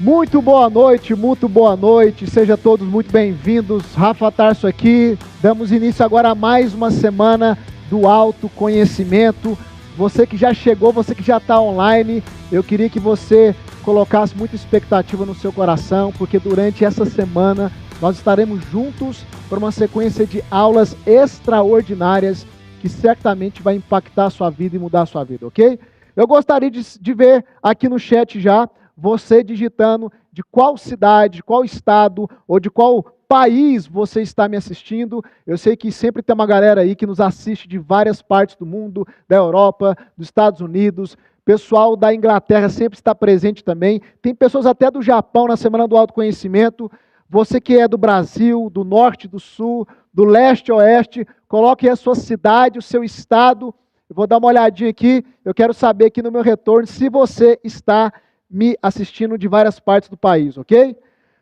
Muito boa noite, sejam todos muito bem-vindos. Rafa Tarso aqui, damos início agora a mais uma semana do autoconhecimento. Você que já chegou, você que já está online, eu queria que você colocasse muita expectativa no seu coração, porque durante essa semana nós estaremos juntos para uma sequência de aulas extraordinárias que certamente vai impactar a sua vida e mudar a sua vida, ok? Eu gostaria de ver aqui no chat já você digitando de qual cidade, de qual estado ou de qual país você está me assistindo. Eu sei que sempre tem uma galera aí que nos assiste de várias partes do mundo, da Europa, dos Estados Unidos. Pessoal da Inglaterra sempre está presente também. Tem pessoas até do Japão na Semana do Autoconhecimento. Você que é do Brasil, do norte, do sul, do leste, oeste, coloque aí a sua cidade, o seu estado. Eu vou dar uma olhadinha aqui. Eu quero saber aqui no meu retorno se você está me assistindo de várias partes do país, ok?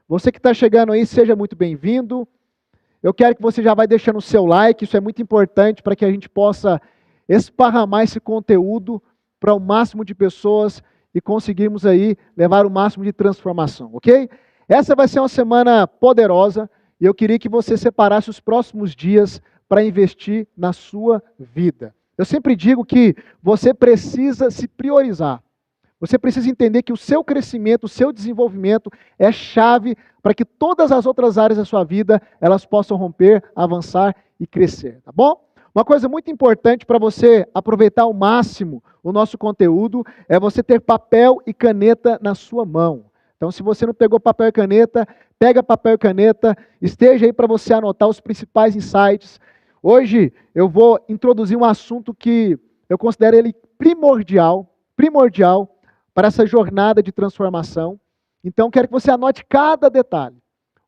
Você que está chegando aí, seja muito bem-vindo. Eu quero que você já vai deixando o seu like, isso é muito importante para que a gente possa esparramar esse conteúdo para o máximo de pessoas e conseguirmos aí levar o máximo de transformação, ok? Essa vai ser uma semana poderosa e eu queria que você separasse os próximos dias para investir na sua vida. Eu sempre digo que você precisa se priorizar. Você precisa entender que o seu crescimento, o seu desenvolvimento é chave para que todas as outras áreas da sua vida elas possam romper, avançar e crescer, tá bom? Uma coisa muito importante para você aproveitar ao máximo o nosso conteúdo é você ter papel e caneta na sua mão. Então, se você não pegou papel e caneta, pega papel e caneta, esteja aí para você anotar os principais insights. Hoje eu vou introduzir um assunto que eu considero ele primordial para essa jornada de transformação. Então, quero que você anote cada detalhe.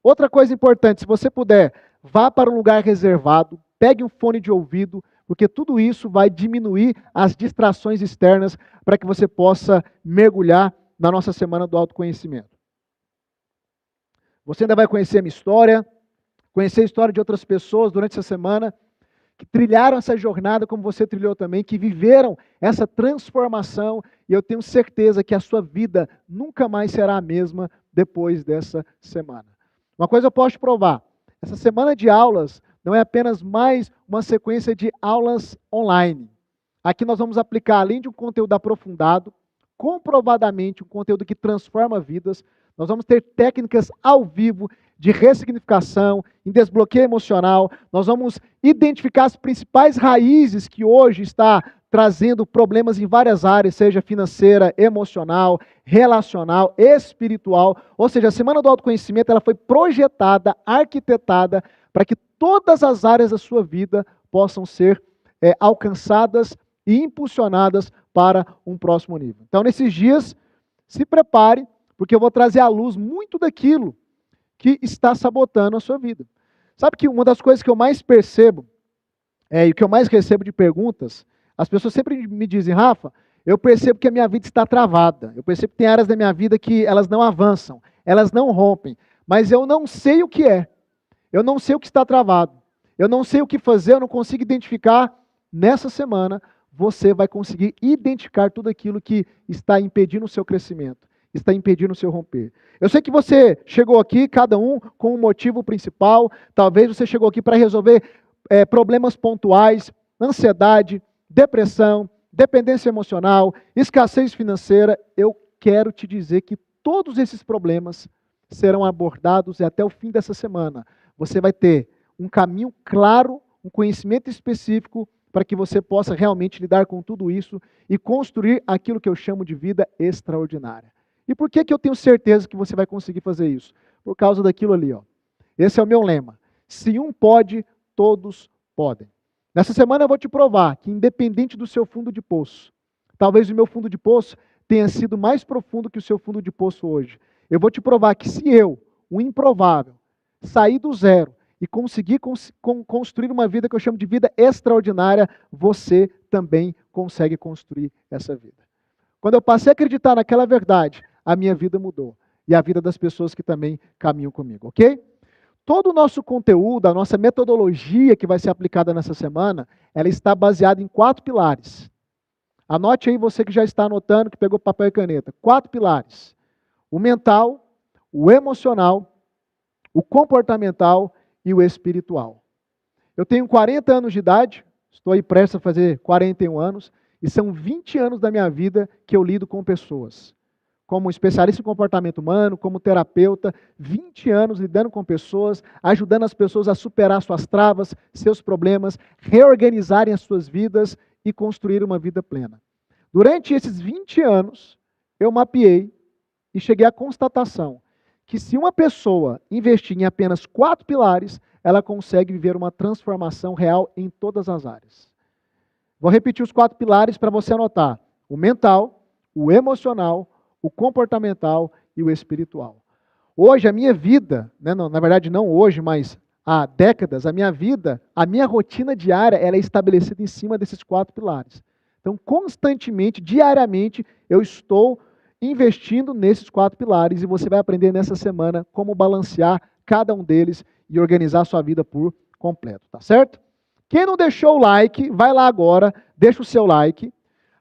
Outra coisa importante, se você puder, vá para um lugar reservado, pegue um fone de ouvido, porque tudo isso vai diminuir as distrações externas para que você possa mergulhar na nossa semana do autoconhecimento. Você ainda vai conhecer a minha história, conhecer a história de outras pessoas durante essa semana, que trilharam essa jornada como você trilhou também, que viveram essa transformação, e eu tenho certeza que a sua vida nunca mais será a mesma depois dessa semana. Uma coisa eu posso te provar, essa semana de aulas não é apenas mais uma sequência de aulas online. Aqui nós vamos aplicar, além de um conteúdo aprofundado, comprovadamente um conteúdo que transforma vidas, nós vamos ter técnicas ao vivo de ressignificação, em desbloqueio emocional. Nós vamos identificar as principais raízes que hoje está trazendo problemas em várias áreas, seja financeira, emocional, relacional, espiritual. Ou seja, a Semana do Autoconhecimento ela foi projetada, arquitetada, para que todas as áreas da sua vida possam ser alcançadas e impulsionadas para um próximo nível. Então, nesses dias, se prepare, porque eu vou trazer à luz muito daquilo que está sabotando a sua vida. Sabe que uma das coisas que eu mais percebo, e que eu mais recebo de perguntas, as pessoas sempre me dizem, Rafa, eu percebo que a minha vida está travada, eu percebo que tem áreas da minha vida que elas não avançam, elas não rompem, mas eu não sei o que é, eu não sei o que está travado, eu não sei o que fazer, eu não consigo identificar. Nessa semana, você vai conseguir identificar tudo aquilo que está impedindo o seu crescimento, está impedindo o seu romper. Eu sei que você chegou aqui, cada um com um motivo principal. Talvez você chegou aqui para resolver problemas pontuais, ansiedade, depressão, dependência emocional, escassez financeira. Eu quero te dizer que todos esses problemas serão abordados e até o fim dessa semana você vai ter um caminho claro, um conhecimento específico para que você possa realmente lidar com tudo isso e construir aquilo que eu chamo de vida extraordinária. E por que eu tenho certeza que você vai conseguir fazer isso? Por causa daquilo ali, ó. Esse é o meu lema. Se um pode, todos podem. Nessa semana eu vou te provar que independente do seu fundo de poço, talvez o meu fundo de poço tenha sido mais profundo que o seu fundo de poço hoje. Eu vou te provar que se eu, o improvável, sair do zero e conseguir construir uma vida que eu chamo de vida extraordinária, você também consegue construir essa vida. Quando eu passei a acreditar naquela verdade, a minha vida mudou. E a vida das pessoas que também caminham comigo, ok? Todo o nosso conteúdo, a nossa metodologia que vai ser aplicada nessa semana, ela está baseada em 4 pilares. Anote aí você que já está anotando, que pegou papel e caneta. 4 pilares. o mental, o emocional, o comportamental e o espiritual. Eu tenho 40 anos de idade, estou aí prestes a fazer 41 anos, e são 20 anos da minha vida que eu lido com pessoas. Como especialista em comportamento humano, como terapeuta, 20 anos lidando com pessoas, ajudando as pessoas a superar suas travas, seus problemas, reorganizarem as suas vidas e construir uma vida plena. Durante esses 20 anos, eu mapeei e cheguei à constatação que se uma pessoa investir em apenas 4 pilares, ela consegue viver uma transformação real em todas as áreas. Vou repetir os 4 pilares para você anotar: o mental, o emocional, o comportamental e o espiritual. Hoje a minha vida, né, não, na verdade não hoje, mas há décadas, a minha vida, a minha rotina diária, ela é estabelecida em cima desses 4 pilares. Então, constantemente, diariamente, eu estou investindo nesses 4 pilares e você vai aprender nessa semana como balancear cada um deles e organizar a sua vida por completo, tá certo? Quem não deixou o like, vai lá agora, deixa o seu like.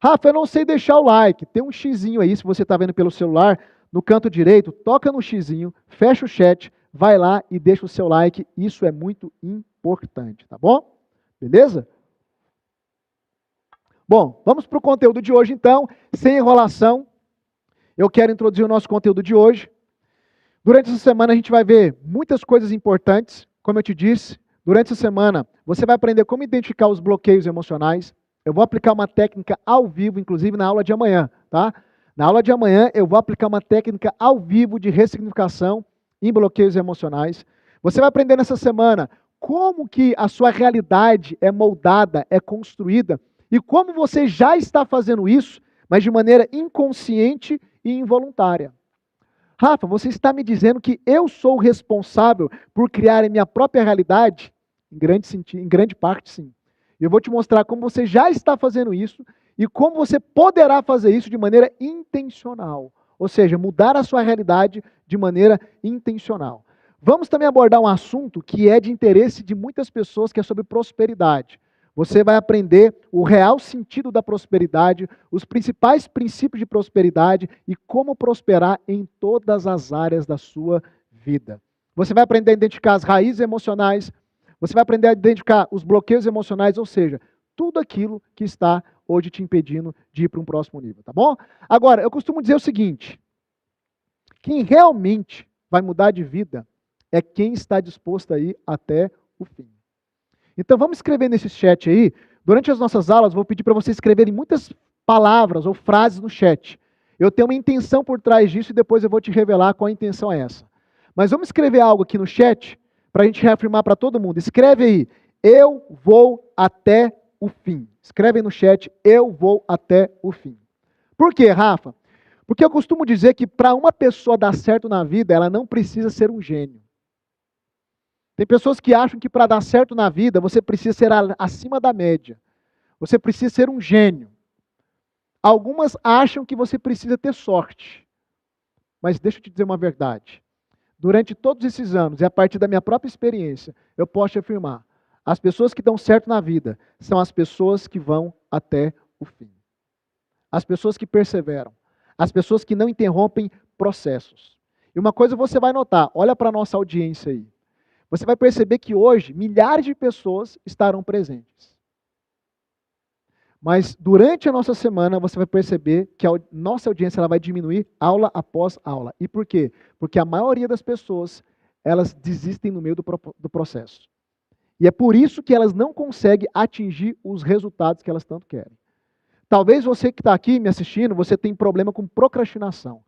Rafa, eu não sei deixar o like. Tem um xizinho aí, se você está vendo pelo celular, no canto direito, toca no xizinho, fecha o chat, vai lá e deixa o seu like. Isso é muito importante, tá bom? Beleza? Bom, vamos para o conteúdo de hoje então, sem enrolação. Eu quero introduzir o nosso conteúdo de hoje. Durante essa semana a gente vai ver muitas coisas importantes, como eu te disse. Durante essa semana você vai aprender como identificar os bloqueios emocionais. Eu vou aplicar uma técnica ao vivo, inclusive na aula de amanhã, tá? Na aula de amanhã eu vou aplicar uma técnica ao vivo de ressignificação em bloqueios emocionais. Você vai aprender nessa semana como que a sua realidade é moldada, é construída e como você já está fazendo isso, mas de maneira inconsciente e involuntária. Rafa, você está me dizendo que eu sou o responsável por criar a minha própria realidade? Em grande parte, sim. Eu vou te mostrar como você já está fazendo isso e como você poderá fazer isso de maneira intencional. Ou seja, mudar a sua realidade de maneira intencional. Vamos também abordar um assunto que é de interesse de muitas pessoas, que é sobre prosperidade. Você vai aprender o real sentido da prosperidade, os principais princípios de prosperidade e como prosperar em todas as áreas da sua vida. Você vai aprender a identificar as raízes emocionais, você vai aprender a identificar os bloqueios emocionais, ou seja, tudo aquilo que está hoje te impedindo de ir para um próximo nível, tá bom? Agora, eu costumo dizer o seguinte: quem realmente vai mudar de vida é quem está disposto a ir até o fim. Então vamos escrever nesse chat aí. Durante as nossas aulas, vou pedir para vocês escreverem muitas palavras ou frases no chat. Eu tenho uma intenção por trás disso e depois eu vou te revelar qual a intenção é essa. Mas vamos escrever algo aqui no chat para a gente reafirmar para todo mundo. Escreve aí: eu vou até o fim. Escreve aí no chat: eu vou até o fim. Por quê, Rafa? Porque eu costumo dizer que para uma pessoa dar certo na vida, ela não precisa ser um gênio. Tem pessoas que acham que para dar certo na vida, você precisa ser acima da média. Você precisa ser um gênio. Algumas acham que você precisa ter sorte. Mas deixa eu te dizer uma verdade. Durante todos esses anos, e a partir da minha própria experiência, eu posso te afirmar: as pessoas que dão certo na vida são as pessoas que vão até o fim. As pessoas que perseveram. As pessoas que não interrompem processos. E uma coisa você vai notar, olha para a nossa audiência aí. Você vai perceber que hoje milhares de pessoas estarão presentes. Mas durante a nossa semana você vai perceber que a nossa audiência ela vai diminuir aula após aula. E por quê? Porque a maioria das pessoas, elas desistem no meio do processo. E é por isso que elas não conseguem atingir os resultados que elas tanto querem. Talvez você que está aqui me assistindo, você tem problema com procrastinação.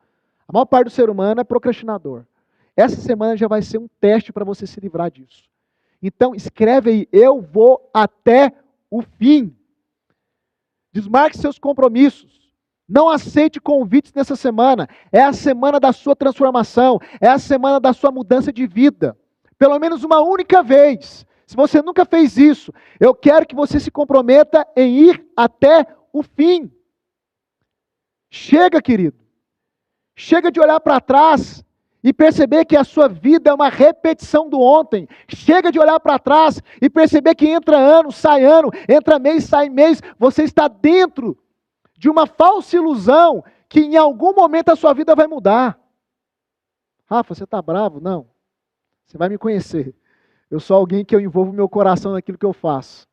A maior parte do ser humano é procrastinador. Essa semana já vai ser um teste para você se livrar disso. Então, escreve aí: eu vou até o fim. Desmarque seus compromissos. Não aceite convites nessa semana. É a semana da sua transformação. É a semana da sua mudança de vida. Pelo menos uma única vez. Se você nunca fez isso, eu quero que você se comprometa em ir até o fim. Chega, querido. Chega de olhar para trás e perceber que a sua vida é uma repetição do ontem. Chega de olhar para trás e perceber que entra ano, entra mês, sai mês. Você está dentro de uma falsa ilusão que em algum momento a sua vida vai mudar. Rafa, você está bravo? Não. Você vai me conhecer. Eu sou alguém que eu envolvo meu coração naquilo que eu faço.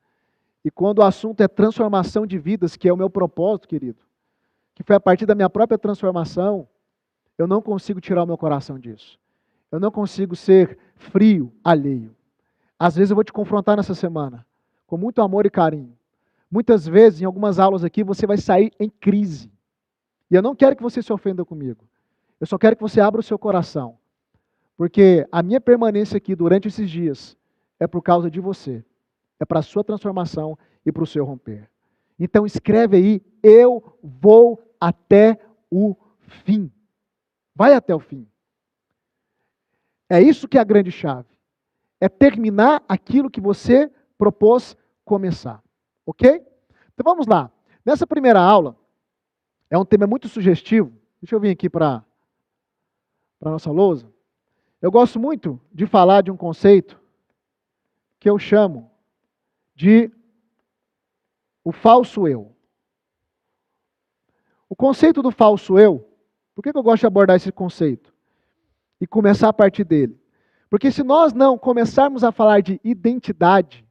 E quando o assunto é transformação de vidas, que é o meu propósito, querido, que foi a partir da minha própria transformação, eu não consigo tirar o meu coração disso. Eu não consigo ser frio, alheio. Às vezes eu vou te confrontar nessa semana, com muito amor e carinho. Muitas vezes, em algumas aulas aqui, você vai sair em crise. E eu não quero que você se ofenda comigo. Eu só quero que você abra o seu coração. Porque a minha permanência aqui durante esses dias é por causa de você. É para a sua transformação e para o seu romper. Então escreve aí, eu vou até o fim. Vai até o fim. É isso que é a grande chave. É terminar aquilo que você propôs começar. Ok? Então vamos lá. Nessa primeira aula, é um tema muito sugestivo. Deixa eu vir aqui para a nossa lousa. Eu gosto muito de falar de um conceito que eu chamo de o falso eu. O conceito do falso eu, por que eu gosto de abordar esse conceito? E começar a partir dele. Porque se nós não começarmos a falar de identidade,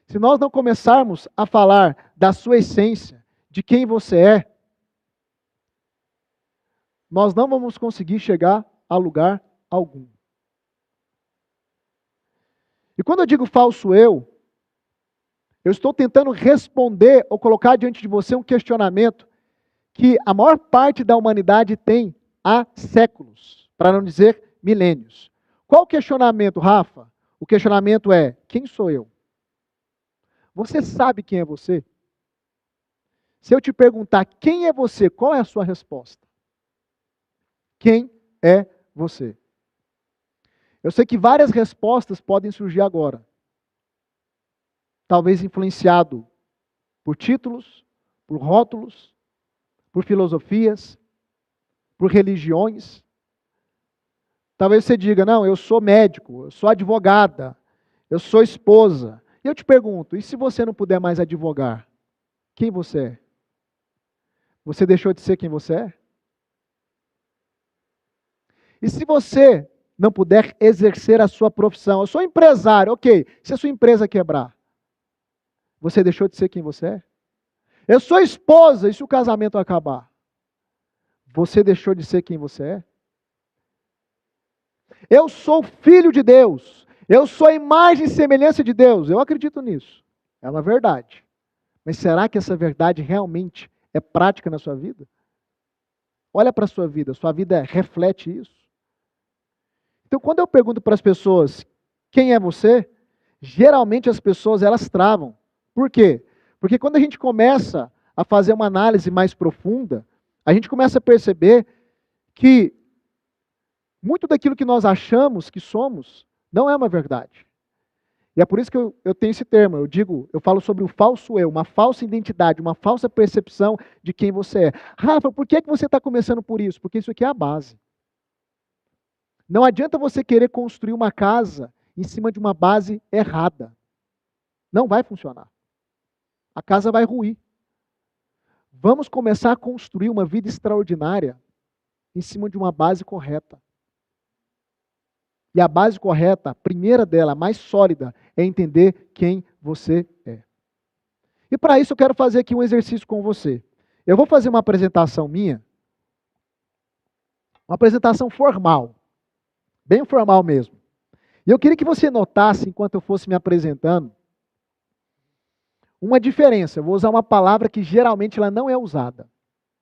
se nós não começarmos a falar da sua essência, de quem você é, nós não vamos conseguir chegar a lugar algum. E quando eu digo falso eu estou tentando responder ou colocar diante de você um questionamento que a maior parte da humanidade tem há séculos, para não dizer milênios. Qual o questionamento, Rafa? O questionamento é: quem sou eu? Você sabe quem é você? Se eu te perguntar quem é você, qual é a sua resposta? Quem é você? Eu sei que várias respostas podem surgir agora. Talvez influenciado por títulos, por rótulos, por filosofias, por religiões. Talvez você diga: não, eu sou médico, eu sou advogada, eu sou esposa. E eu te pergunto, e se você não puder mais advogar, quem você é? Você deixou de ser quem você é? E se você não puder exercer a sua profissão, eu sou empresário, ok, se a sua empresa quebrar, você deixou de ser quem você é? Eu sou esposa, e se o casamento acabar? Você deixou de ser quem você é? Eu sou filho de Deus. Eu sou a imagem e semelhança de Deus. Eu acredito nisso. É uma verdade. Mas será que essa verdade realmente é prática na sua vida? Olha para a sua vida reflete isso? Então, quando eu pergunto para as pessoas quem é você, geralmente as pessoas elas travam. Por quê? Porque quando a gente começa a fazer uma análise mais profunda, a gente começa a perceber que muito daquilo que nós achamos que somos não é uma verdade. E é por isso que eu tenho esse termo, eu falo sobre o falso eu, uma falsa identidade, uma falsa percepção de quem você é. Rafa, por que você está começando por isso? Porque isso aqui é a base. Não adianta você querer construir uma casa em cima de uma base errada. Não vai funcionar. A casa vai ruir. Vamos começar a construir uma vida extraordinária em cima de uma base correta. E a base correta, a primeira dela, a mais sólida, é entender quem você é. E para isso eu quero fazer aqui um exercício com você. Eu vou fazer uma apresentação minha, uma apresentação formal, bem formal mesmo. E eu queria que você notasse, enquanto eu fosse me apresentando, uma diferença. Eu vou usar uma palavra que geralmente ela não é usada,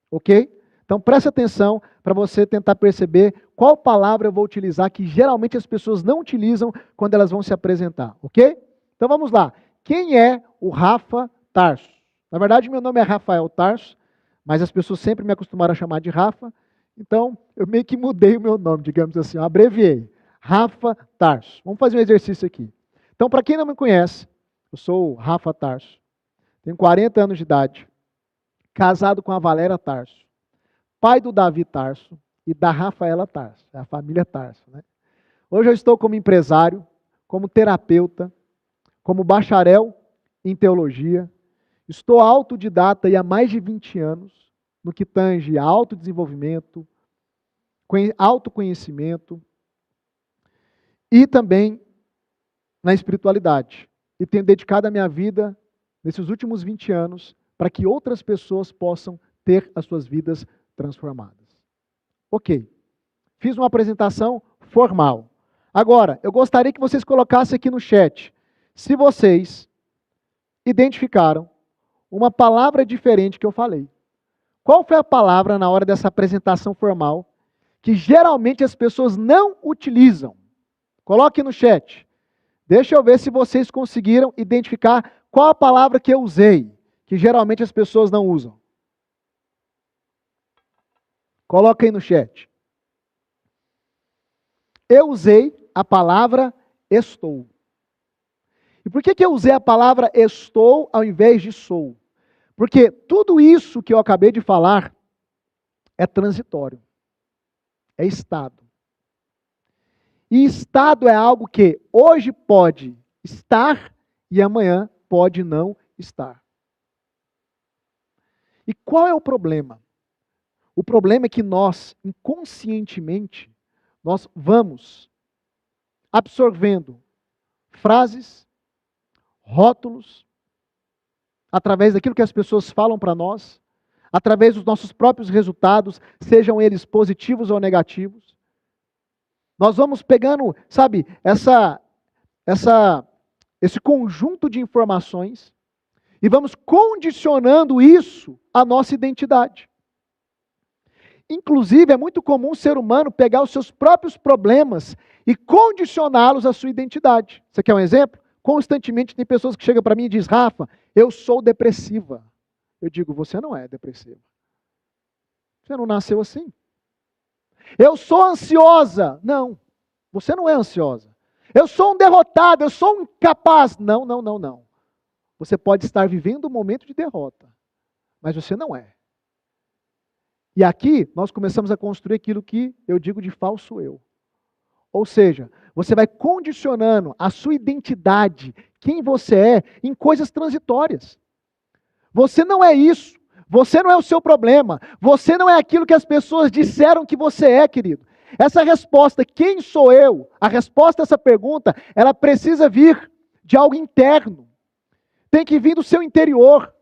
ok? Então preste atenção para você tentar perceber qual palavra eu vou utilizar que geralmente as pessoas não utilizam quando elas vão se apresentar, ok? Então vamos lá. Quem é o Rafa Tarso? Na verdade, meu nome é Rafael Tarso, mas as pessoas sempre me acostumaram a chamar de Rafa, então eu meio que mudei o meu nome, digamos assim, eu abreviei. Rafa Tarso. Vamos fazer um exercício aqui. Então, para quem não me conhece, eu sou o Rafa Tarso, tenho 40 anos de idade, casado com a Valéria Tarso, pai do Davi Tarso e da Rafaela Tarso, é a família Tarso, né? Hoje eu estou como empresário, como terapeuta, como bacharel em teologia, estou autodidata e há mais de 20 anos no que tange a autodesenvolvimento, autoconhecimento, e também na espiritualidade. E tenho dedicado a minha vida, nesses últimos 20 anos, para que outras pessoas possam ter as suas vidas transformadas. Ok. Fiz uma apresentação formal. Agora, eu gostaria que vocês colocassem aqui no chat, se vocês identificaram uma palavra diferente que eu falei. Qual foi a palavra na hora dessa apresentação formal que geralmente as pessoas não utilizam? Coloque no chat. Deixa eu ver se vocês conseguiram identificar qual a palavra que eu usei, que geralmente as pessoas não usam. Coloque aí no chat. Eu usei a palavra estou. E por que eu usei a palavra estou ao invés de sou? Porque tudo isso que eu acabei de falar é transitório. É estado. E estado é algo que hoje pode estar e amanhã pode não estar. E qual é o problema? O problema é que nós, inconscientemente, nós vamos absorvendo frases, rótulos, através daquilo que as pessoas falam para nós, através dos nossos próprios resultados, sejam eles positivos ou negativos. Nós vamos pegando, sabe, esse conjunto de informações e vamos condicionando isso à nossa identidade. Inclusive, é muito comum o ser humano pegar os seus próprios problemas e condicioná-los à sua identidade. Você quer um exemplo? Constantemente tem pessoas que chegam para mim e dizem, Rafa, eu sou depressiva. Eu digo, você não é depressiva. Você não nasceu assim. Eu sou ansiosa. Não, você não é ansiosa. Eu sou um derrotado, eu sou um incapaz. Não, não, não, não. Você pode estar vivendo um momento de derrota, mas você não é. E aqui nós começamos a construir aquilo que eu digo de falso eu. Ou seja, você vai condicionando a sua identidade, quem você é, em coisas transitórias. Você não é isso. Você não é o seu problema. Você não é aquilo que as pessoas disseram que você é, querido. Essa resposta, quem sou eu? A resposta a essa pergunta, ela precisa vir de algo interno. Tem que vir do seu interior.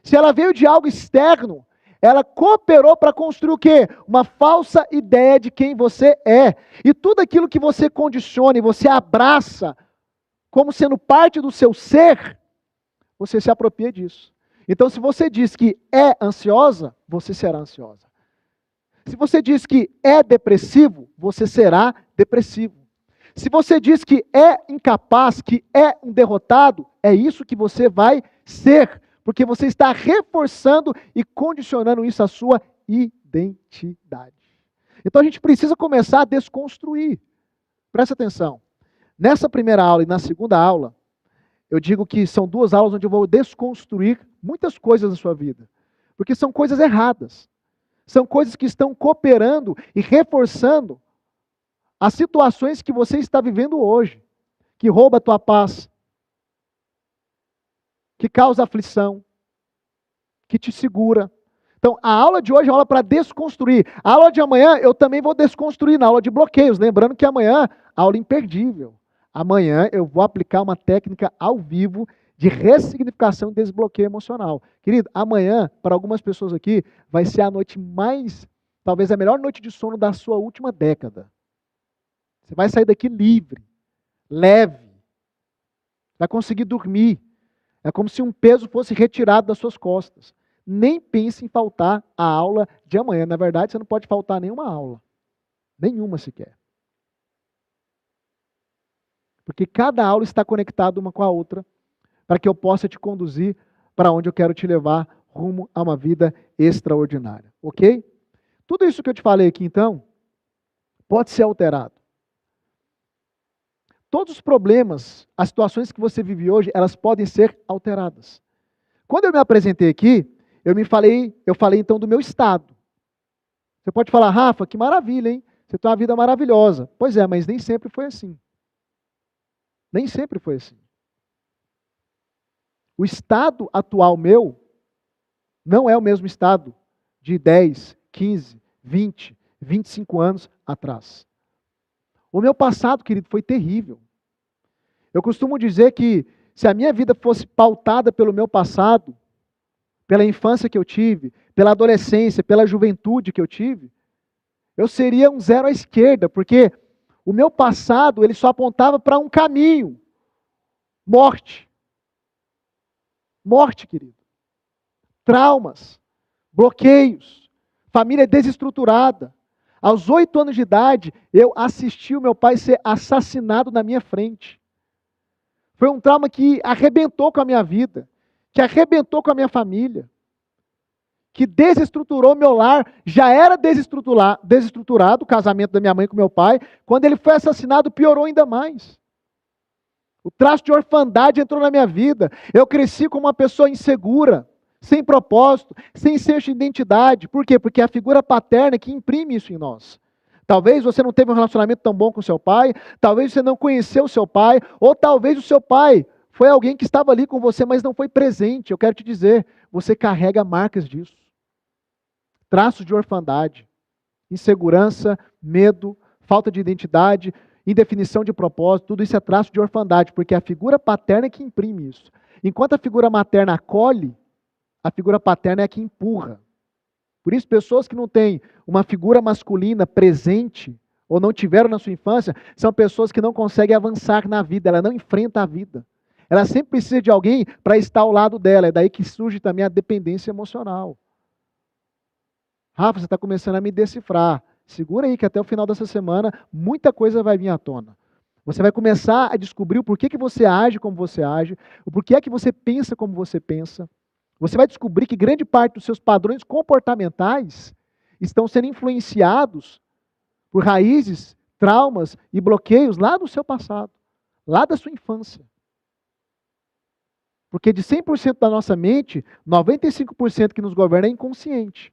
Se ela veio de algo externo, ela cooperou para construir o quê? Uma falsa ideia de quem você é. E tudo aquilo que você condiciona e você abraça como sendo parte do seu ser, você se apropria disso. Então, se você diz que é ansiosa, você será ansiosa. Se você diz que é depressivo, você será depressivo. Se você diz que é incapaz, que é um derrotado, é isso que você vai ser. Porque você está reforçando e condicionando isso à sua identidade. Então a gente precisa começar a desconstruir. Presta atenção. Nessa primeira aula e na segunda aula, eu digo que são duas aulas onde eu vou desconstruir muitas coisas na sua vida. Porque são coisas erradas. São coisas que estão cooperando e reforçando as situações que você está vivendo hoje. Que rouba a tua paz, que causa aflição, que te segura. Então, a aula de hoje é uma aula para desconstruir. A aula de amanhã eu também vou desconstruir na aula de bloqueios. Lembrando que amanhã, aula imperdível. Amanhã eu vou aplicar uma técnica ao vivo de ressignificação e desbloqueio emocional. Querido, amanhã, para algumas pessoas aqui, vai ser a noite mais, talvez a melhor noite de sono da sua última década. Você vai sair daqui livre, leve, vai conseguir dormir. É como se um peso fosse retirado das suas costas. Nem pense em faltar a aula de amanhã. Na verdade, você não pode faltar nenhuma aula. Nenhuma sequer. Porque cada aula está conectada uma com a outra, para que eu possa te conduzir para onde eu quero te levar, rumo a uma vida extraordinária. Ok? Tudo isso que eu te falei aqui, então, pode ser alterado. Todos os problemas, as situações que você vive hoje, elas podem ser alteradas. Quando eu me apresentei aqui, eu falei então do meu estado. Você pode falar, Rafa, que maravilha, hein? Você tem uma vida maravilhosa. Pois é, mas nem sempre foi assim. Nem sempre foi assim. O estado atual meu não é o mesmo estado de 10, 15, 20, 25 anos atrás. O meu passado, querido, foi terrível. Eu costumo dizer que se a minha vida fosse pautada pelo meu passado, pela infância que eu tive, pela adolescência, pela juventude que eu tive, eu seria um zero à esquerda, porque o meu passado ele só apontava para um caminho: morte. Morte, querido. Traumas, bloqueios, família desestruturada. Aos 8 anos de idade, eu assisti o meu pai ser assassinado na minha frente. Foi um trauma que arrebentou com a minha vida, que arrebentou com a minha família, que desestruturou meu lar. Já era desestruturado o casamento da minha mãe com meu pai. Quando ele foi assassinado, piorou ainda mais. O traço de orfandade entrou na minha vida. Eu cresci como uma pessoa insegura, sem propósito, sem senso de identidade. Por quê? Porque é a figura paterna que imprime isso em nós. Talvez você não teve um relacionamento tão bom com seu pai, talvez você não conheceu o seu pai, ou talvez o seu pai foi alguém que estava ali com você, mas não foi presente. Eu quero te dizer, você carrega marcas disso. Traços de orfandade, insegurança, medo, falta de identidade, indefinição de propósito, tudo isso é traço de orfandade, porque é a figura paterna é que imprime isso. Enquanto a figura materna acolhe, a figura paterna é a que empurra. Por isso, pessoas que não têm uma figura masculina presente, ou não tiveram na sua infância, são pessoas que não conseguem avançar na vida, ela não enfrenta a vida. Ela sempre precisa de alguém para estar ao lado dela, é daí que surge também a dependência emocional. Rafa, você está começando a me decifrar. Segura aí que até o final dessa semana muita coisa vai vir à tona. Você vai começar a descobrir o porquê que você age como você age, o porquê é que você pensa como você pensa. Você vai descobrir que grande parte dos seus padrões comportamentais estão sendo influenciados por raízes, traumas e bloqueios lá do seu passado, lá da sua infância. Porque de 100% da nossa mente, 95% que nos governa é inconsciente.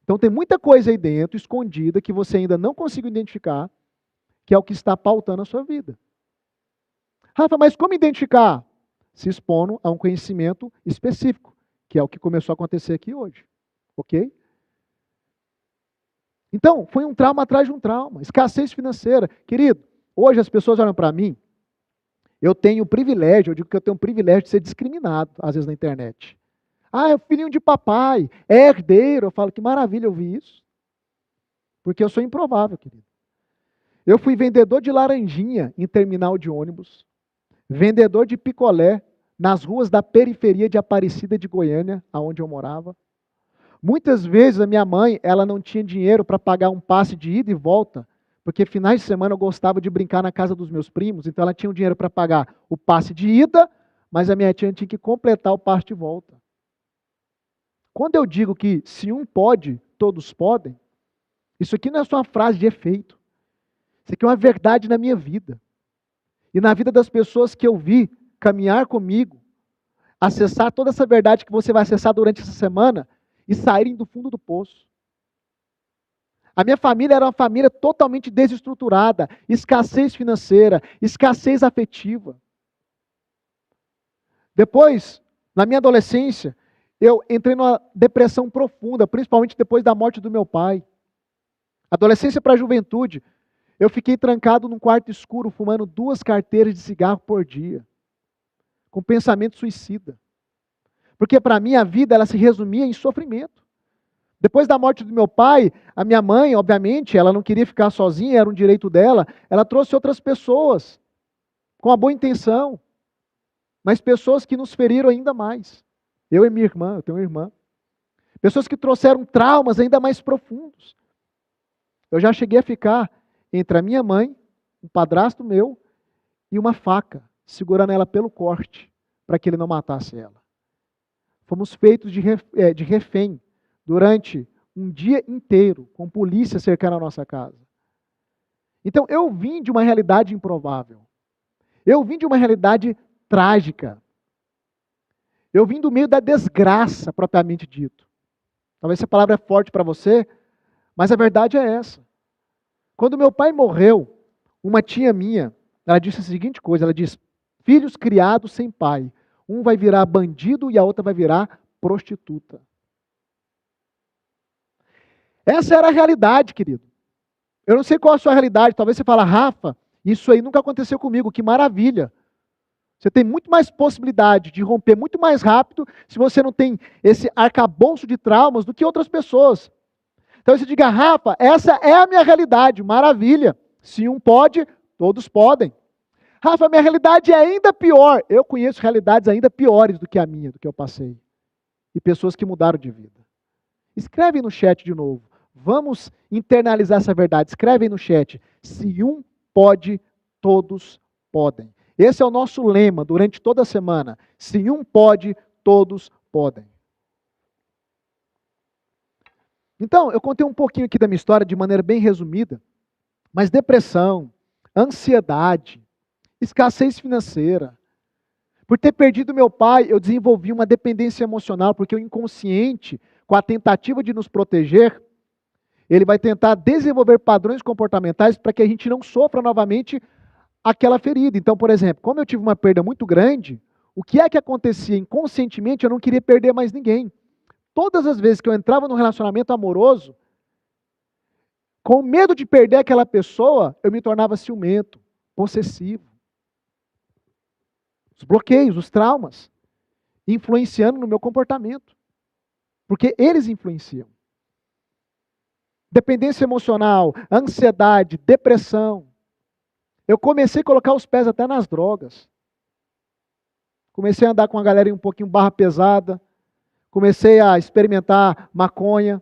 Então tem muita coisa aí dentro, escondida, que você ainda não conseguiu identificar, que é o que está pautando a sua vida. Rafa, mas como identificar? Se expondo a um conhecimento específico, que é o que começou a acontecer aqui hoje. Ok? Então, foi um trauma atrás de um trauma. Escassez financeira. Querido, hoje as pessoas olham para mim, eu tenho o privilégio, eu digo que eu tenho o privilégio de ser discriminado, às vezes na internet. Ah, é o filhinho de papai, é herdeiro. Eu falo, que maravilha ouvir isso. Porque eu sou improvável, querido. Eu fui vendedor de laranjinha em terminal de ônibus, vendedor de picolé nas ruas da periferia de Aparecida de Goiânia, aonde eu morava. Muitas vezes a minha mãe, ela não tinha dinheiro para pagar um passe de ida e volta, porque finais de semana eu gostava de brincar na casa dos meus primos, então ela tinha o dinheiro para pagar o passe de ida, mas a minha tia tinha que completar o passe de volta. Quando eu digo que se um pode, todos podem, isso aqui não é só uma frase de efeito. Isso aqui é uma verdade na minha vida. E na vida das pessoas que eu vi caminhar comigo, acessar toda essa verdade que você vai acessar durante essa semana e saírem do fundo do poço. A minha família era uma família totalmente desestruturada, escassez financeira, escassez afetiva. Depois, na minha adolescência, eu entrei numa depressão profunda, principalmente depois da morte do meu pai. Adolescência para a juventude, eu fiquei trancado num quarto escuro, fumando 2 carteiras de cigarro por dia, com pensamento suicida. Porque para mim a vida ela se resumia em sofrimento. Depois da morte do meu pai, a minha mãe, obviamente, ela não queria ficar sozinha, era um direito dela, ela trouxe outras pessoas, com a boa intenção, mas pessoas que nos feriram ainda mais. Eu e minha irmã, eu tenho uma irmã. Pessoas que trouxeram traumas ainda mais profundos. Eu já cheguei a ficar entre a minha mãe, um padrasto meu, e uma faca, segurando ela pelo corte, para que ele não matasse ela. Fomos feitos de refém durante um dia inteiro, com polícia cercando a nossa casa. Então, eu vim de uma realidade improvável. Eu vim de uma realidade trágica. Eu vim do meio da desgraça, propriamente dito. Talvez essa palavra é forte para você, mas a verdade é essa. Quando meu pai morreu, uma tia minha, ela disse a seguinte coisa, ela diz, filhos criados sem pai, um vai virar bandido e a outra vai virar prostituta. Essa era a realidade, querido. Eu não sei qual a sua realidade. Talvez você fale, Rafa, isso aí nunca aconteceu comigo, que maravilha. Você tem muito mais possibilidade de romper muito mais rápido se você não tem esse arcabouço de traumas do que outras pessoas. Então você diga, Rafa, essa é a minha realidade, maravilha. Se um pode, todos podem. Rafa, minha realidade é ainda pior. Eu conheço realidades ainda piores do que a minha, do que eu passei. E pessoas que mudaram de vida. Escreve no chat de novo. Vamos internalizar essa verdade. Escreve aí no chat. Se um pode, todos podem. Esse é o nosso lema durante toda a semana. Se um pode, todos podem. Então, eu contei um pouquinho aqui da minha história de maneira bem resumida, mas depressão, ansiedade, escassez financeira. Por ter perdido meu pai, eu desenvolvi uma dependência emocional, porque o inconsciente, com a tentativa de nos proteger, ele vai tentar desenvolver padrões comportamentais para que a gente não sofra novamente aquela ferida. Então, por exemplo, como eu tive uma perda muito grande, o que é que acontecia inconscientemente? Eu não queria perder mais ninguém. Todas as vezes que eu entrava num relacionamento amoroso, com medo de perder aquela pessoa, eu me tornava ciumento, possessivo. Os bloqueios, os traumas, influenciando no meu comportamento. Porque eles influenciam. Dependência emocional, ansiedade, depressão. Eu comecei a colocar os pés até nas drogas. Comecei a andar com a galera um pouquinho barra pesada. Comecei a experimentar maconha.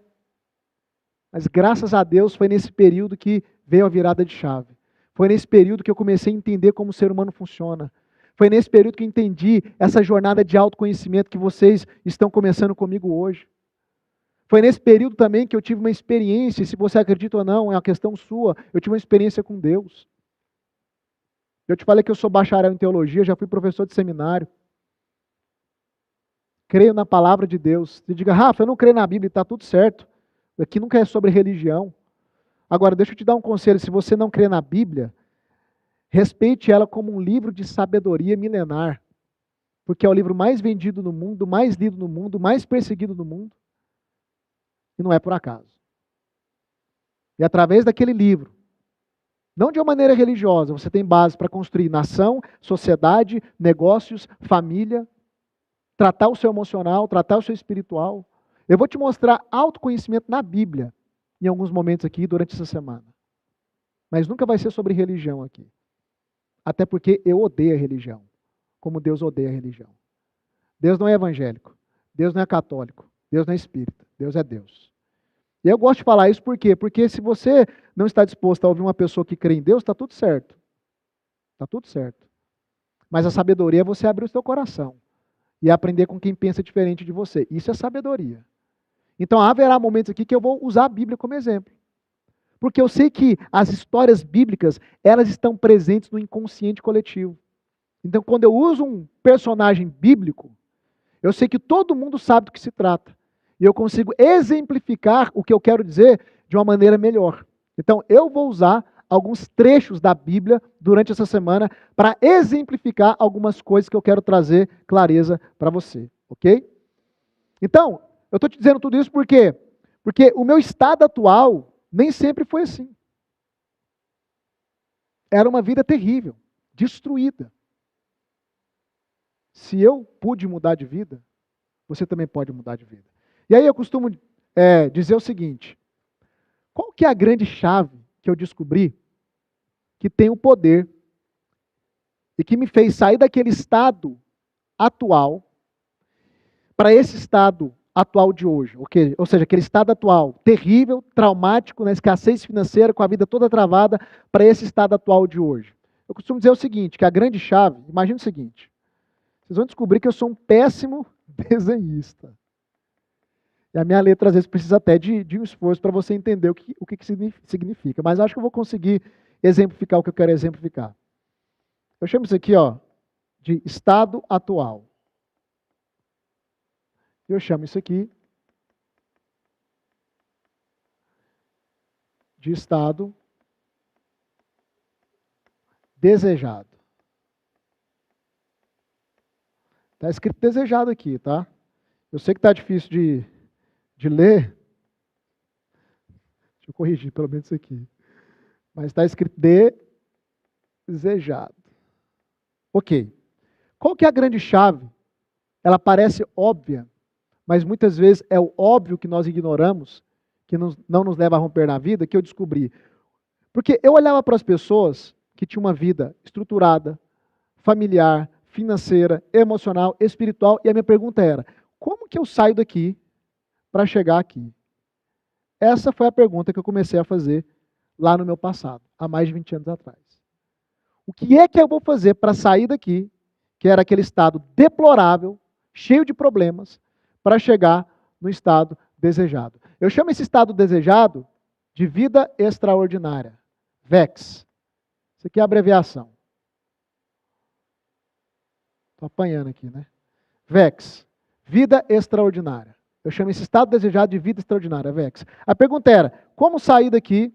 Mas graças a Deus foi nesse período que veio a virada de chave. Foi nesse período que eu comecei a entender como o ser humano funciona. Foi nesse período que eu entendi essa jornada de autoconhecimento que vocês estão começando comigo hoje. Foi nesse período também que eu tive uma experiência, se você acredita ou não, é uma questão sua, eu tive uma experiência com Deus. Eu te falei que eu sou bacharel em teologia, já fui professor de seminário. Creio na palavra de Deus. Você diga, Rafa, eu não creio na Bíblia, está tudo certo. Aqui nunca é sobre religião. Agora, deixa eu te dar um conselho, se você não crê na Bíblia, respeite ela como um livro de sabedoria milenar. Porque é o livro mais vendido no mundo, mais lido no mundo, mais perseguido no mundo. E não é por acaso. E através daquele livro, não de uma maneira religiosa, você tem base para construir nação, sociedade, negócios, família, tratar o seu emocional, tratar o seu espiritual. Eu vou te mostrar autoconhecimento na Bíblia, em alguns momentos aqui, durante essa semana. Mas nunca vai ser sobre religião aqui. Até porque eu odeio a religião, como Deus odeia a religião. Deus não é evangélico, Deus não é católico, Deus não é espírita, Deus é Deus. E eu gosto de falar isso por quê? Porque se você não está disposto a ouvir uma pessoa que crê em Deus, está tudo certo. Está tudo certo. Mas a sabedoria é você abrir o seu coração e aprender com quem pensa diferente de você. Isso é sabedoria. Então haverá momentos aqui que eu vou usar a Bíblia como exemplo. Porque eu sei que as histórias bíblicas, elas estão presentes no inconsciente coletivo. Então quando eu uso um personagem bíblico, eu sei que todo mundo sabe do que se trata. E eu consigo exemplificar o que eu quero dizer de uma maneira melhor. Então, eu vou usar alguns trechos da Bíblia durante essa semana para exemplificar algumas coisas que eu quero trazer clareza para você, ok? Então, eu estou te dizendo tudo isso por quê? Porque o meu estado atual nem sempre foi assim. Era uma vida terrível, destruída. Se eu pude mudar de vida, você também pode mudar de vida. E aí eu costumo dizer o seguinte, qual que é a grande chave que eu descobri que tem o poder e que me fez sair daquele estado atual para esse estado atual de hoje? Okay? Ou seja, aquele estado atual terrível, traumático, na escassez financeira, com a vida toda travada, para esse estado atual de hoje. Eu costumo dizer o seguinte, que a grande chave, imagina o seguinte, vocês vão descobrir que eu sou um péssimo desenhista. E a minha letra, às vezes, precisa até de um esforço para você entender o que significa. Mas acho que eu vou conseguir exemplificar o que eu quero exemplificar. Eu chamo isso aqui de estado atual. Eu chamo isso aqui de estado desejado. Está escrito desejado aqui, tá? Eu sei que está difícil de ler. Deixa eu corrigir pelo menos isso aqui. Mas está escrito desejado. Ok. Qual que é a grande chave? Ela parece óbvia, mas muitas vezes é o óbvio que nós ignoramos, que não nos leva a romper na vida, que eu descobri. Porque eu olhava para as pessoas que tinham uma vida estruturada, familiar, financeira, emocional, espiritual, e a minha pergunta era: como que eu saio daqui para chegar aqui? Essa foi a pergunta que eu comecei a fazer lá no meu passado, há mais de 20 anos atrás. O que é que eu vou fazer para sair daqui, que era aquele estado deplorável, cheio de problemas, para chegar no estado desejado? Eu chamo esse estado desejado de vida extraordinária. VEX. Isso aqui é a abreviação. Estou apanhando aqui, né? VEX. Vida extraordinária. Eu chamo esse estado desejado de vida extraordinária, VEX. A pergunta era: como sair daqui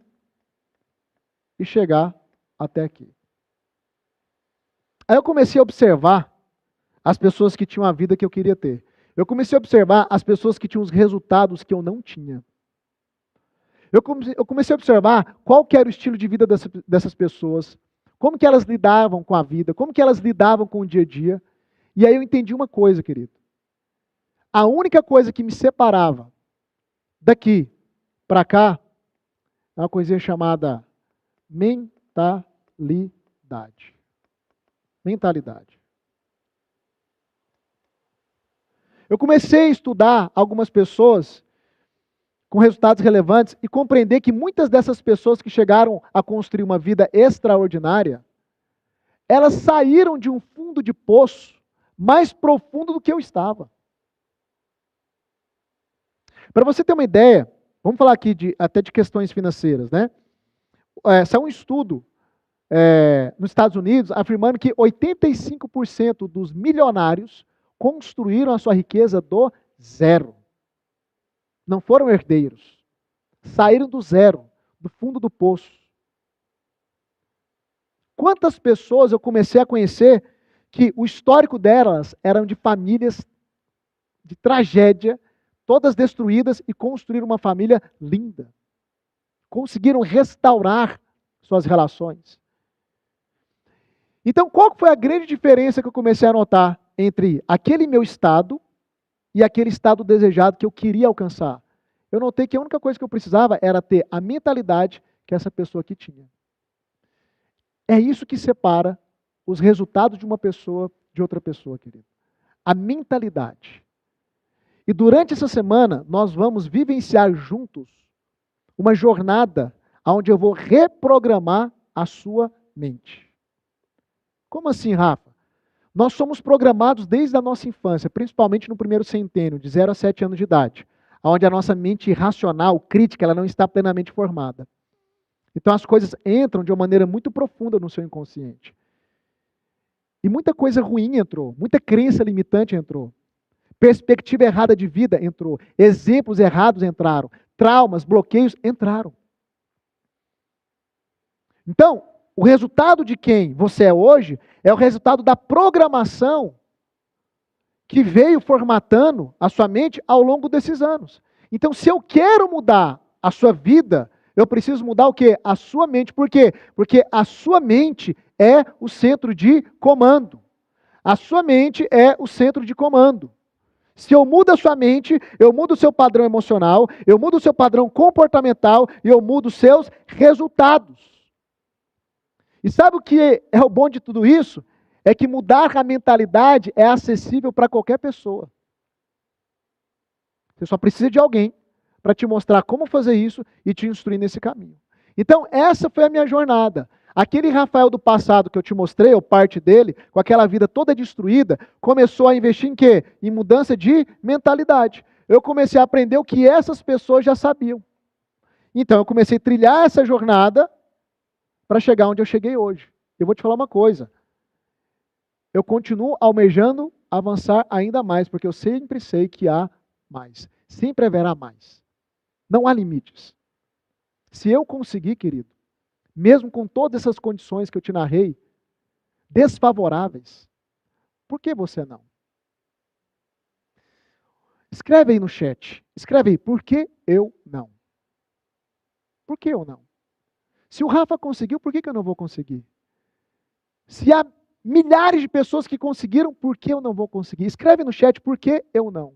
e chegar até aqui? Aí eu comecei a observar as pessoas que tinham a vida que eu queria ter. Eu comecei a observar as pessoas que tinham os resultados que eu não tinha. Eu comecei a observar qual que era o estilo de vida dessas pessoas, como que elas lidavam com a vida, como que elas lidavam com o dia a dia. E aí eu entendi uma coisa, querido. A única coisa que me separava daqui para cá é uma coisinha chamada mentalidade. Mentalidade. Eu comecei a estudar algumas pessoas com resultados relevantes e compreender que muitas dessas pessoas que chegaram a construir uma vida extraordinária, elas saíram de um fundo de poço mais profundo do que eu estava. Para você ter uma ideia, vamos falar aqui até de questões financeiras, né? Saiu um estudo nos Estados Unidos afirmando que 85% dos milionários construíram a sua riqueza do zero. Não foram herdeiros. Saíram do zero, do fundo do poço. Quantas pessoas eu comecei a conhecer que o histórico delas eram de famílias de tragédia, todas destruídas, e construíram uma família linda. Conseguiram restaurar suas relações. Então, qual foi a grande diferença que eu comecei a notar entre aquele meu estado e aquele estado desejado que eu queria alcançar? Eu notei que a única coisa que eu precisava era ter a mentalidade que essa pessoa aqui tinha. É isso que separa os resultados de uma pessoa de outra pessoa, querido. A mentalidade. E durante essa semana, nós vamos vivenciar juntos uma jornada onde eu vou reprogramar a sua mente. Como assim, Rafa? Nós somos programados desde a nossa infância, principalmente no primeiro centênio, de 0 a 7 anos de idade, onde a nossa mente racional, crítica, ela não está plenamente formada. Então as coisas entram de uma maneira muito profunda no seu inconsciente. E muita coisa ruim entrou, muita crença limitante entrou. Perspectiva errada de vida entrou, exemplos errados entraram, traumas, bloqueios entraram. Então, o resultado de quem você é hoje é o resultado da programação que veio formatando a sua mente ao longo desses anos. Então, se eu quero mudar a sua vida, eu preciso mudar o quê? A sua mente. Por quê? Porque a sua mente é o centro de comando. A sua mente é o centro de comando. Se eu mudo a sua mente, eu mudo o seu padrão emocional, eu mudo o seu padrão comportamental e eu mudo os seus resultados. E sabe o que é o bom de tudo isso? É que mudar a mentalidade é acessível para qualquer pessoa. Você só precisa de alguém para te mostrar como fazer isso e te instruir nesse caminho. Então, essa foi a minha jornada. Aquele Rafael do passado que eu te mostrei, ou parte dele, com aquela vida toda destruída, começou a investir em quê? Em mudança de mentalidade. Eu comecei a aprender o que essas pessoas já sabiam. Então, eu comecei a trilhar essa jornada para chegar onde eu cheguei hoje. Eu vou te falar uma coisa. Eu continuo almejando avançar ainda mais, porque eu sempre sei que há mais. Sempre haverá mais. Não há limites. Se eu conseguir, querido, mesmo com todas essas condições que eu te narrei, desfavoráveis, por que você não? Escreve aí no chat. Escreve aí, por que eu não? Por que eu não? Se o Rafa conseguiu, por que eu não vou conseguir? Se há milhares de pessoas que conseguiram, por que eu não vou conseguir? Escreve no chat, por que eu não?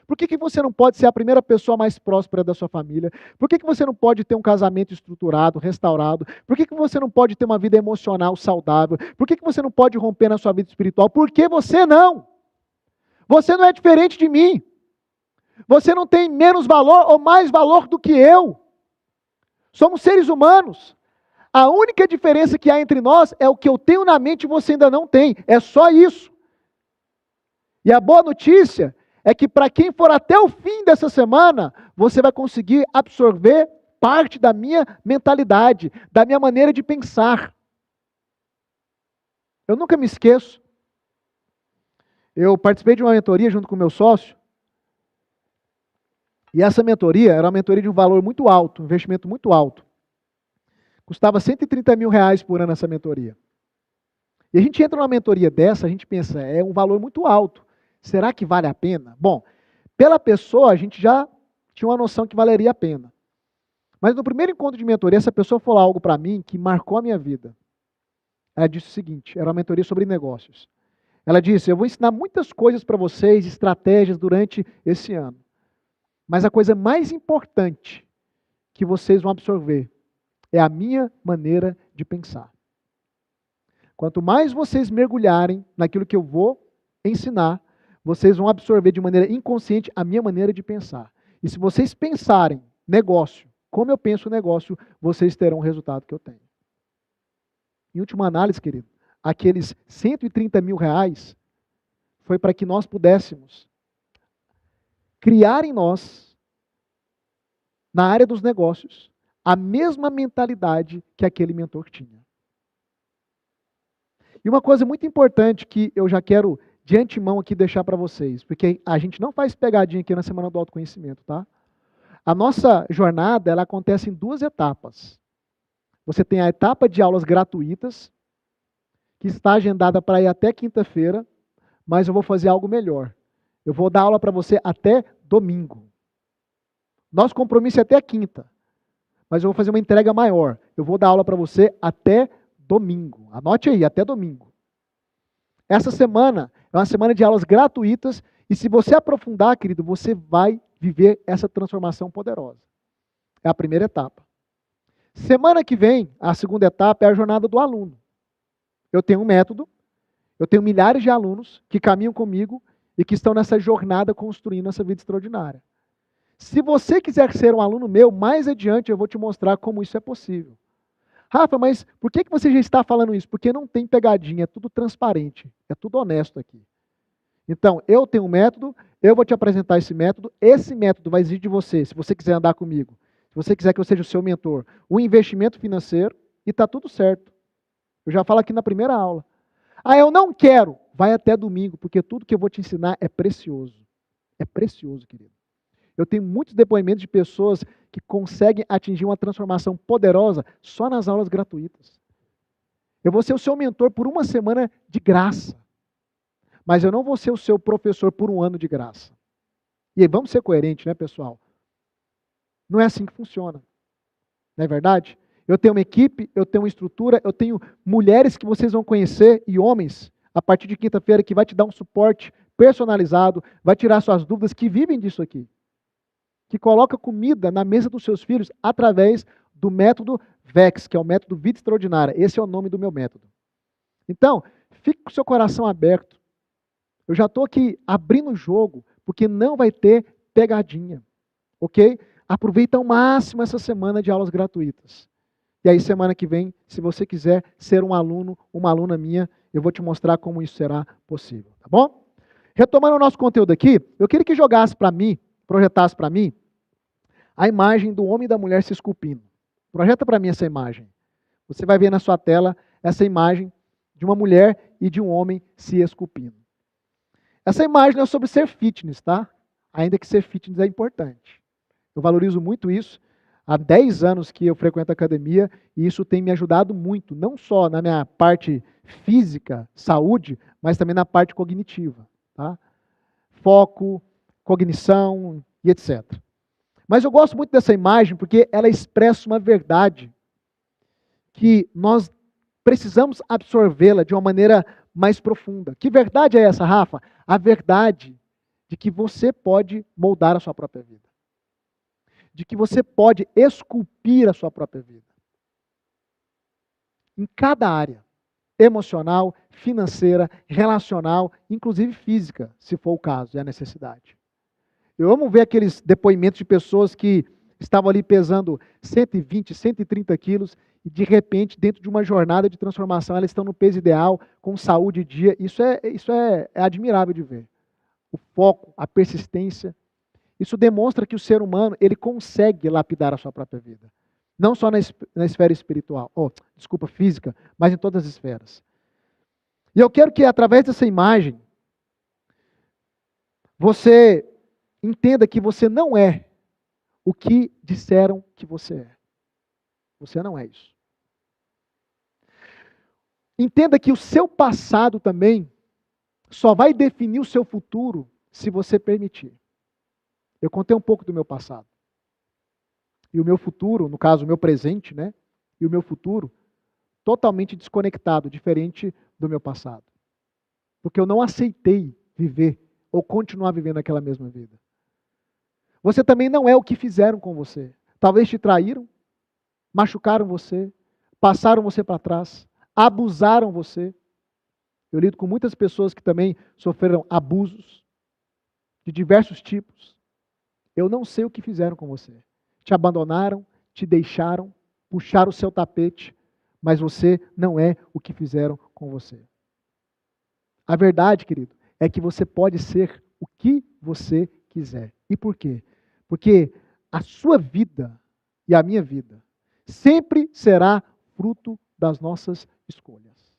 Por que você não pode ser a primeira pessoa mais próspera da sua família? Por que você não pode ter um casamento estruturado, restaurado? Por que você não pode ter uma vida emocional saudável? Por que você não pode romper na sua vida espiritual? Por que você não? Você não é diferente de mim. Você não tem menos valor ou mais valor do que eu. Somos seres humanos. A única diferença que há entre nós é o que eu tenho na mente e você ainda não tem. É só isso. E a boa notícia é que para quem for até o fim dessa semana, você vai conseguir absorver parte da minha mentalidade, da minha maneira de pensar. Eu nunca me esqueço. Eu participei de uma mentoria junto com o meu sócio. E essa mentoria era uma mentoria de um valor muito alto, um investimento muito alto. Custava R$130 mil por ano essa mentoria. E a gente entra numa mentoria dessa, a gente pensa, é um valor muito alto. Será que vale a pena? Bom, pela pessoa a gente já tinha uma noção que valeria a pena. Mas no primeiro encontro de mentoria, essa pessoa falou algo para mim que marcou a minha vida. Ela disse o seguinte, era uma mentoria sobre negócios. Ela disse, eu vou ensinar muitas coisas para vocês, estratégias durante esse ano. Mas a coisa mais importante que vocês vão absorver é a minha maneira de pensar. Quanto mais vocês mergulharem naquilo que eu vou ensinar, vocês vão absorver de maneira inconsciente a minha maneira de pensar. E se vocês pensarem negócio, como eu penso negócio, vocês terão o resultado que eu tenho. Em última análise, querido, aqueles R$130 mil foi para que nós pudéssemos criar em nós, na área dos negócios, a mesma mentalidade que aquele mentor tinha. E uma coisa muito importante que eu já quero de antemão aqui deixar para vocês, porque a gente não faz pegadinha aqui na Semana do Autoconhecimento, tá? A nossa jornada, ela acontece em 2 etapas. Você tem a etapa de aulas gratuitas, que está agendada para ir até quinta-feira, mas eu vou fazer algo melhor. Eu vou dar aula para você até domingo. Nosso compromisso é até quinta, mas eu vou fazer uma entrega maior. Eu vou dar aula para você até domingo. Anote aí, até domingo. Essa semana é uma semana de aulas gratuitas e se você aprofundar, querido, você vai viver essa transformação poderosa. É a primeira etapa. Semana que vem, a segunda etapa é a jornada do aluno. Eu tenho um método, eu tenho milhares de alunos que caminham comigo e que estão nessa jornada construindo essa vida extraordinária. Se você quiser ser um aluno meu, mais adiante eu vou te mostrar como isso é possível. Rafa, mas por que você já está falando isso? Porque não tem pegadinha, é tudo transparente, é tudo honesto aqui. Então, eu tenho um método, eu vou te apresentar esse método vai exigir de você, se você quiser andar comigo, se você quiser que eu seja o seu mentor, um investimento financeiro e está tudo certo. Eu já falo aqui na primeira aula. Ah, eu não quero, vai até domingo, porque tudo que eu vou te ensinar é precioso. É precioso, querido. Eu tenho muitos depoimentos de pessoas que conseguem atingir uma transformação poderosa só nas aulas gratuitas. Eu vou ser o seu mentor por uma semana de graça. Mas eu não vou ser o seu professor por um ano de graça. E aí, vamos ser coerentes, né, pessoal? Não é assim que funciona. Não é verdade? Eu tenho uma equipe, eu tenho uma estrutura, eu tenho mulheres que vocês vão conhecer e homens, a partir de quinta-feira, que vai te dar um suporte personalizado, vai tirar suas dúvidas, que vivem disso aqui. Que coloca comida na mesa dos seus filhos através do método VEX, que é o método Vida Extraordinária. Esse é o nome do meu método. Então, fique com o seu coração aberto. Eu já estou aqui abrindo o jogo, porque não vai ter pegadinha. Ok? Aproveita ao máximo essa semana de aulas gratuitas. E aí, semana que vem, se você quiser ser um aluno, uma aluna minha, eu vou te mostrar como isso será possível. Tá bom? Retomando o nosso conteúdo aqui, eu queria que jogasse para mim, projetasse para mim, a imagem do homem e da mulher se esculpindo. Projeta para mim essa imagem. Você vai ver na sua tela essa imagem de uma mulher e de um homem se esculpindo. Essa imagem é sobre ser fitness, tá? Ainda que ser fitness é importante. Eu valorizo muito isso. Há 10 anos que eu frequento a academia e isso tem me ajudado muito, não só na minha parte física, saúde, mas também na parte cognitiva. Tá? Foco, cognição e etc. Mas eu gosto muito dessa imagem porque ela expressa uma verdade que nós precisamos absorvê-la de uma maneira mais profunda. Que verdade é essa, Rafa? A verdade de que você pode moldar a sua própria vida. De que você pode esculpir a sua própria vida. Em cada área. Emocional, financeira, relacional, inclusive física, se for o caso e a necessidade. Eu amo ver aqueles depoimentos de pessoas que estavam ali pesando 120, 130 quilos e de repente, dentro de uma jornada de transformação, elas estão no peso ideal, com saúde em dia. Isso é admirável de ver. O foco, a persistência. Isso demonstra que o ser humano ele consegue lapidar a sua própria vida. Não só na esfera espiritual, física, mas em todas as esferas. E eu quero que, através dessa imagem, você entenda que você não é o que disseram que você é. Você não é isso. Entenda que o seu passado também só vai definir o seu futuro se você permitir. Eu contei um pouco do meu passado. E o meu futuro, no caso, o meu presente, né? E o meu futuro, totalmente desconectado, diferente do meu passado. Porque eu não aceitei viver ou continuar vivendo aquela mesma vida. Você também não é o que fizeram com você. Talvez te traíram, machucaram você, passaram você para trás, abusaram você. Eu lido com muitas pessoas que também sofreram abusos de diversos tipos. Eu não sei o que fizeram com você. Te abandonaram, te deixaram, puxaram o seu tapete, mas você não é o que fizeram com você. A verdade, querido, é que você pode ser o que você quiser. E por quê? Porque a sua vida e a minha vida sempre será fruto das nossas escolhas.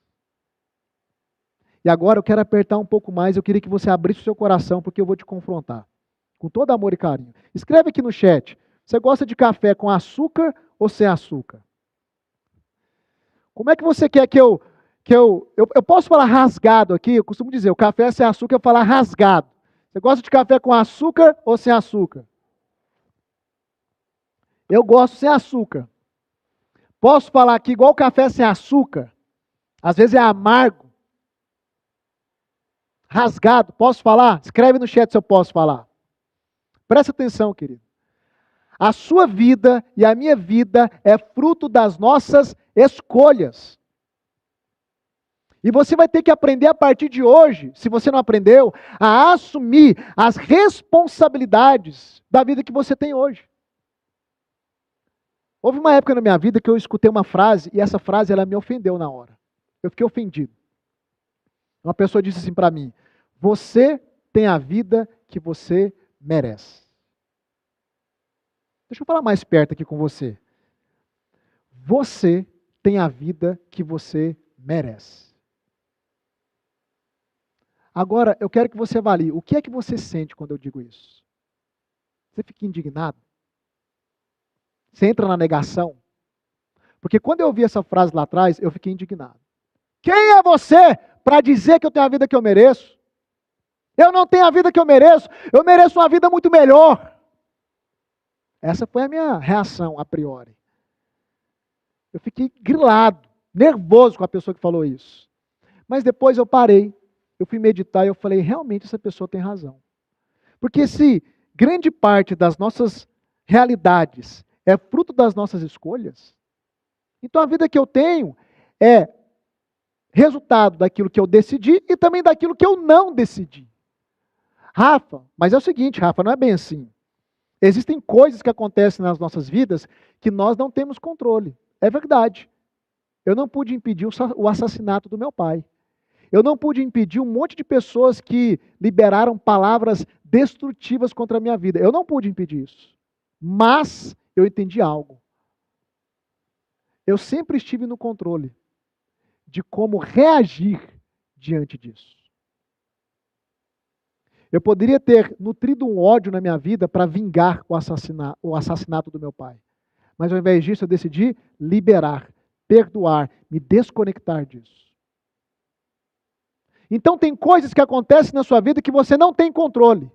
E agora eu quero apertar um pouco mais, eu queria que você abrisse o seu coração, porque eu vou te confrontar. Com todo amor e carinho. Escreve aqui no chat, você gosta de café com açúcar ou sem açúcar? Como é que você quer que eu posso falar rasgado aqui? Eu costumo dizer, o café sem açúcar, eu falar rasgado. Você gosta de café com açúcar ou sem açúcar? Eu gosto sem açúcar. Posso falar aqui igual café sem açúcar? Às vezes é amargo. Rasgado, posso falar? Escreve no chat se eu posso falar. Presta atenção, querido. A sua vida e a minha vida é fruto das nossas escolhas. E você vai ter que aprender a partir de hoje, se você não aprendeu, a assumir as responsabilidades da vida que você tem hoje. Houve uma época na minha vida que eu escutei uma frase, e essa frase ela me ofendeu na hora. Eu fiquei ofendido. Uma pessoa disse assim para mim, você tem a vida que você merece. Deixa eu falar mais perto aqui com você. Você tem a vida que você merece. Agora, eu quero que você avalie. O que é que você sente quando eu digo isso? Você fica indignado? Você entra na negação? Porque quando eu ouvi essa frase lá atrás, eu fiquei indignado. Quem é você para dizer que eu tenho a vida que eu mereço? Eu não tenho a vida que eu mereço uma vida muito melhor. Essa foi a minha reação a priori. Eu fiquei grilado, nervoso com a pessoa que falou isso. Mas depois eu parei, eu fui meditar e eu falei, realmente essa pessoa tem razão. Porque se grande parte das nossas realidades é fruto das nossas escolhas, então a vida que eu tenho é resultado daquilo que eu decidi e também daquilo que eu não decidi. Rafa, mas é o seguinte, Rafa, não é bem assim. Existem coisas que acontecem nas nossas vidas que nós não temos controle. É verdade. Eu não pude impedir o assassinato do meu pai. Eu não pude impedir um monte de pessoas que liberaram palavras destrutivas contra a minha vida. Eu não pude impedir isso. Mas eu entendi algo. Eu sempre estive no controle de como reagir diante disso. Eu poderia ter nutrido um ódio na minha vida para vingar o assassinato do meu pai. Mas ao invés disso, eu decidi liberar, perdoar, me desconectar disso. Então tem coisas que acontecem na sua vida que você não tem controle.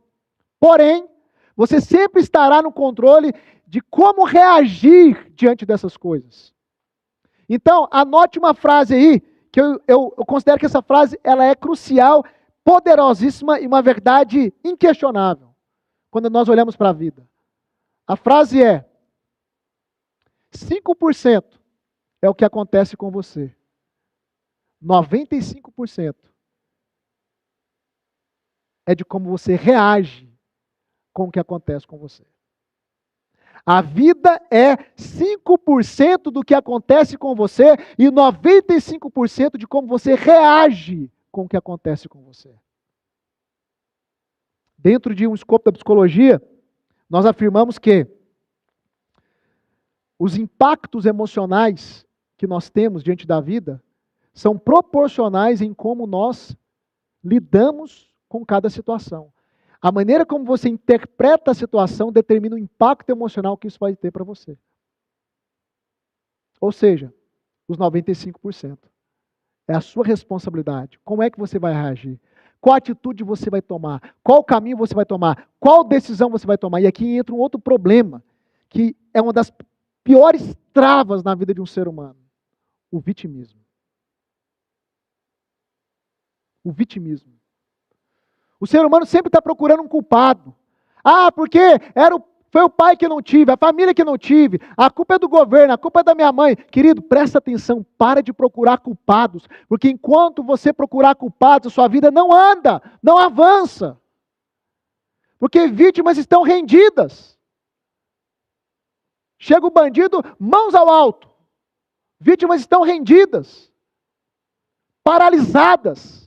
Porém, você sempre estará no controle de como reagir diante dessas coisas. Então, anote uma frase aí, que eu considero que essa frase ela é crucial, poderosíssima e uma verdade inquestionável, quando nós olhamos para a vida. A frase é: 5% é o que acontece com você. 95% é de como você reage com o que acontece com você. A vida é 5% do que acontece com você e 95% de como você reage com o que acontece com você. Dentro de um escopo da psicologia, nós afirmamos que os impactos emocionais que nós temos diante da vida são proporcionais em como nós lidamos com cada situação. A maneira como você interpreta a situação determina o impacto emocional que isso vai ter para você. Ou seja, os 95%. É a sua responsabilidade. Como é que você vai reagir? Qual atitude você vai tomar? Qual caminho você vai tomar? Qual decisão você vai tomar? E aqui entra um outro problema, que é uma das piores travas na vida de um ser humano. O vitimismo. O vitimismo. O ser humano sempre está procurando um culpado. Ah, porque foi o pai que eu não tive, a família que eu não tive, a culpa é do governo, a culpa é da minha mãe. Querido, presta atenção, para de procurar culpados, porque enquanto você procurar culpados, a sua vida não anda, não avança. Porque vítimas estão rendidas. Chega o bandido, mãos ao alto. Vítimas estão rendidas, paralisadas.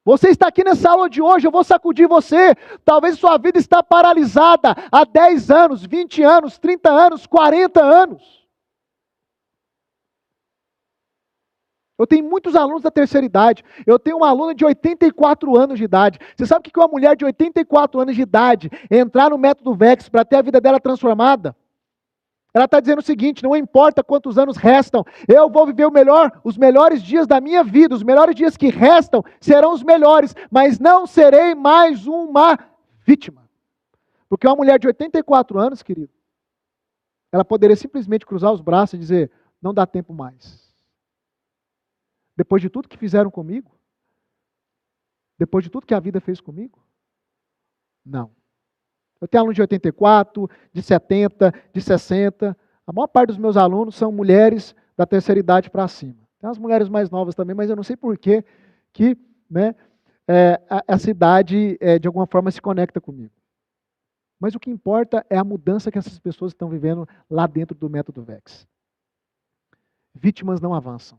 Você está aqui nessa aula de hoje, eu vou sacudir você. Talvez sua vida está paralisada há 10 anos, 20 anos, 30 anos, 40 anos. Eu tenho muitos alunos da terceira idade. Eu tenho uma aluna de 84 anos de idade. Você sabe o que uma mulher de 84 anos de idade entrar no método VEX para ter a vida dela transformada? Ela está dizendo o seguinte: não importa quantos anos restam, eu vou viver os melhores dias da minha vida, os melhores dias que restam serão os melhores, mas não serei mais uma vítima. Porque uma mulher de 84 anos, querido, ela poderia simplesmente cruzar os braços e dizer: não dá tempo mais. Depois de tudo que fizeram comigo? Depois de tudo que a vida fez comigo? Não. Eu tenho alunos de 84, de 70, de 60. A maior parte dos meus alunos são mulheres da terceira idade para cima. Tem as mulheres mais novas também, mas eu não sei por que essa idade, de alguma forma, se conecta comigo. Mas o que importa é a mudança que essas pessoas estão vivendo lá dentro do método VEX. Vítimas não avançam.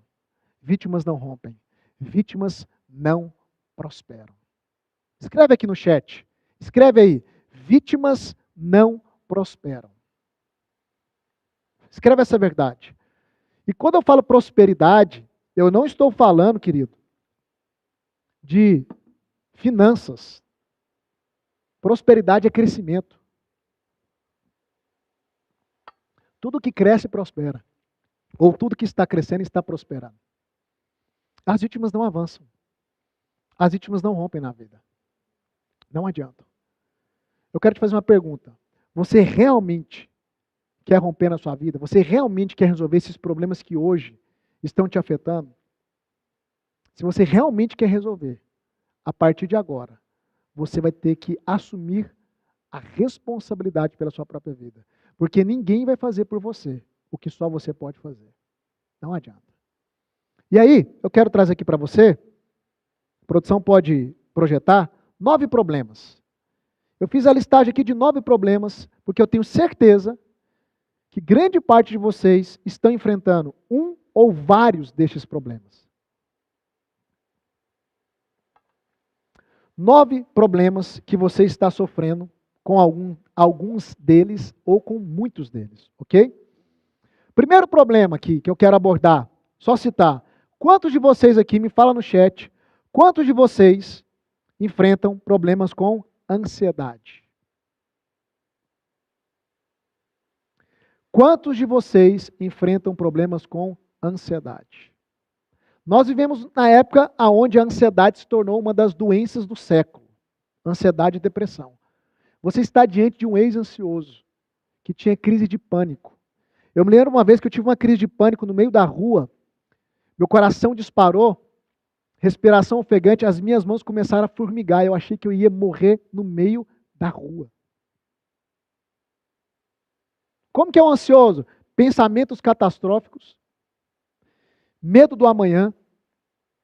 Vítimas não rompem. Vítimas não prosperam. Escreve aqui no chat. Escreve aí. Vítimas não prosperam. Escreve essa verdade. E quando eu falo prosperidade, eu não estou falando, querido, de finanças. Prosperidade é crescimento. Tudo que cresce prospera. Ou tudo que está crescendo está prosperando. As vítimas não avançam. As vítimas não rompem na vida. Não adianta. Eu quero te fazer uma pergunta. Você realmente quer romper na sua vida? Você realmente quer resolver esses problemas que hoje estão te afetando? Se você realmente quer resolver, a partir de agora, você vai ter que assumir a responsabilidade pela sua própria vida. Porque ninguém vai fazer por você o que só você pode fazer. Não adianta. E aí, eu quero trazer aqui para você, a produção pode projetar, 9 problemas. Eu fiz a listagem aqui de 9 problemas, porque eu tenho certeza que grande parte de vocês estão enfrentando um ou vários destes problemas. 9 problemas que você está sofrendo com alguns deles ou com muitos deles, ok? Primeiro problema aqui que eu quero abordar, só citar. Quantos de vocês aqui, me fala no chat, quantos de vocês enfrentam problemas com ansiedade? Quantos de vocês enfrentam problemas com ansiedade? Nós vivemos na época onde a ansiedade se tornou uma das doenças do século. Ansiedade e depressão. Você está diante de um ex-ansioso que tinha crise de pânico. Eu me lembro uma vez que eu tive uma crise de pânico no meio da rua, meu coração disparou, respiração ofegante, as minhas mãos começaram a formigar, eu achei que eu ia morrer no meio da rua. Como que é o ansioso? Pensamentos catastróficos, medo do amanhã,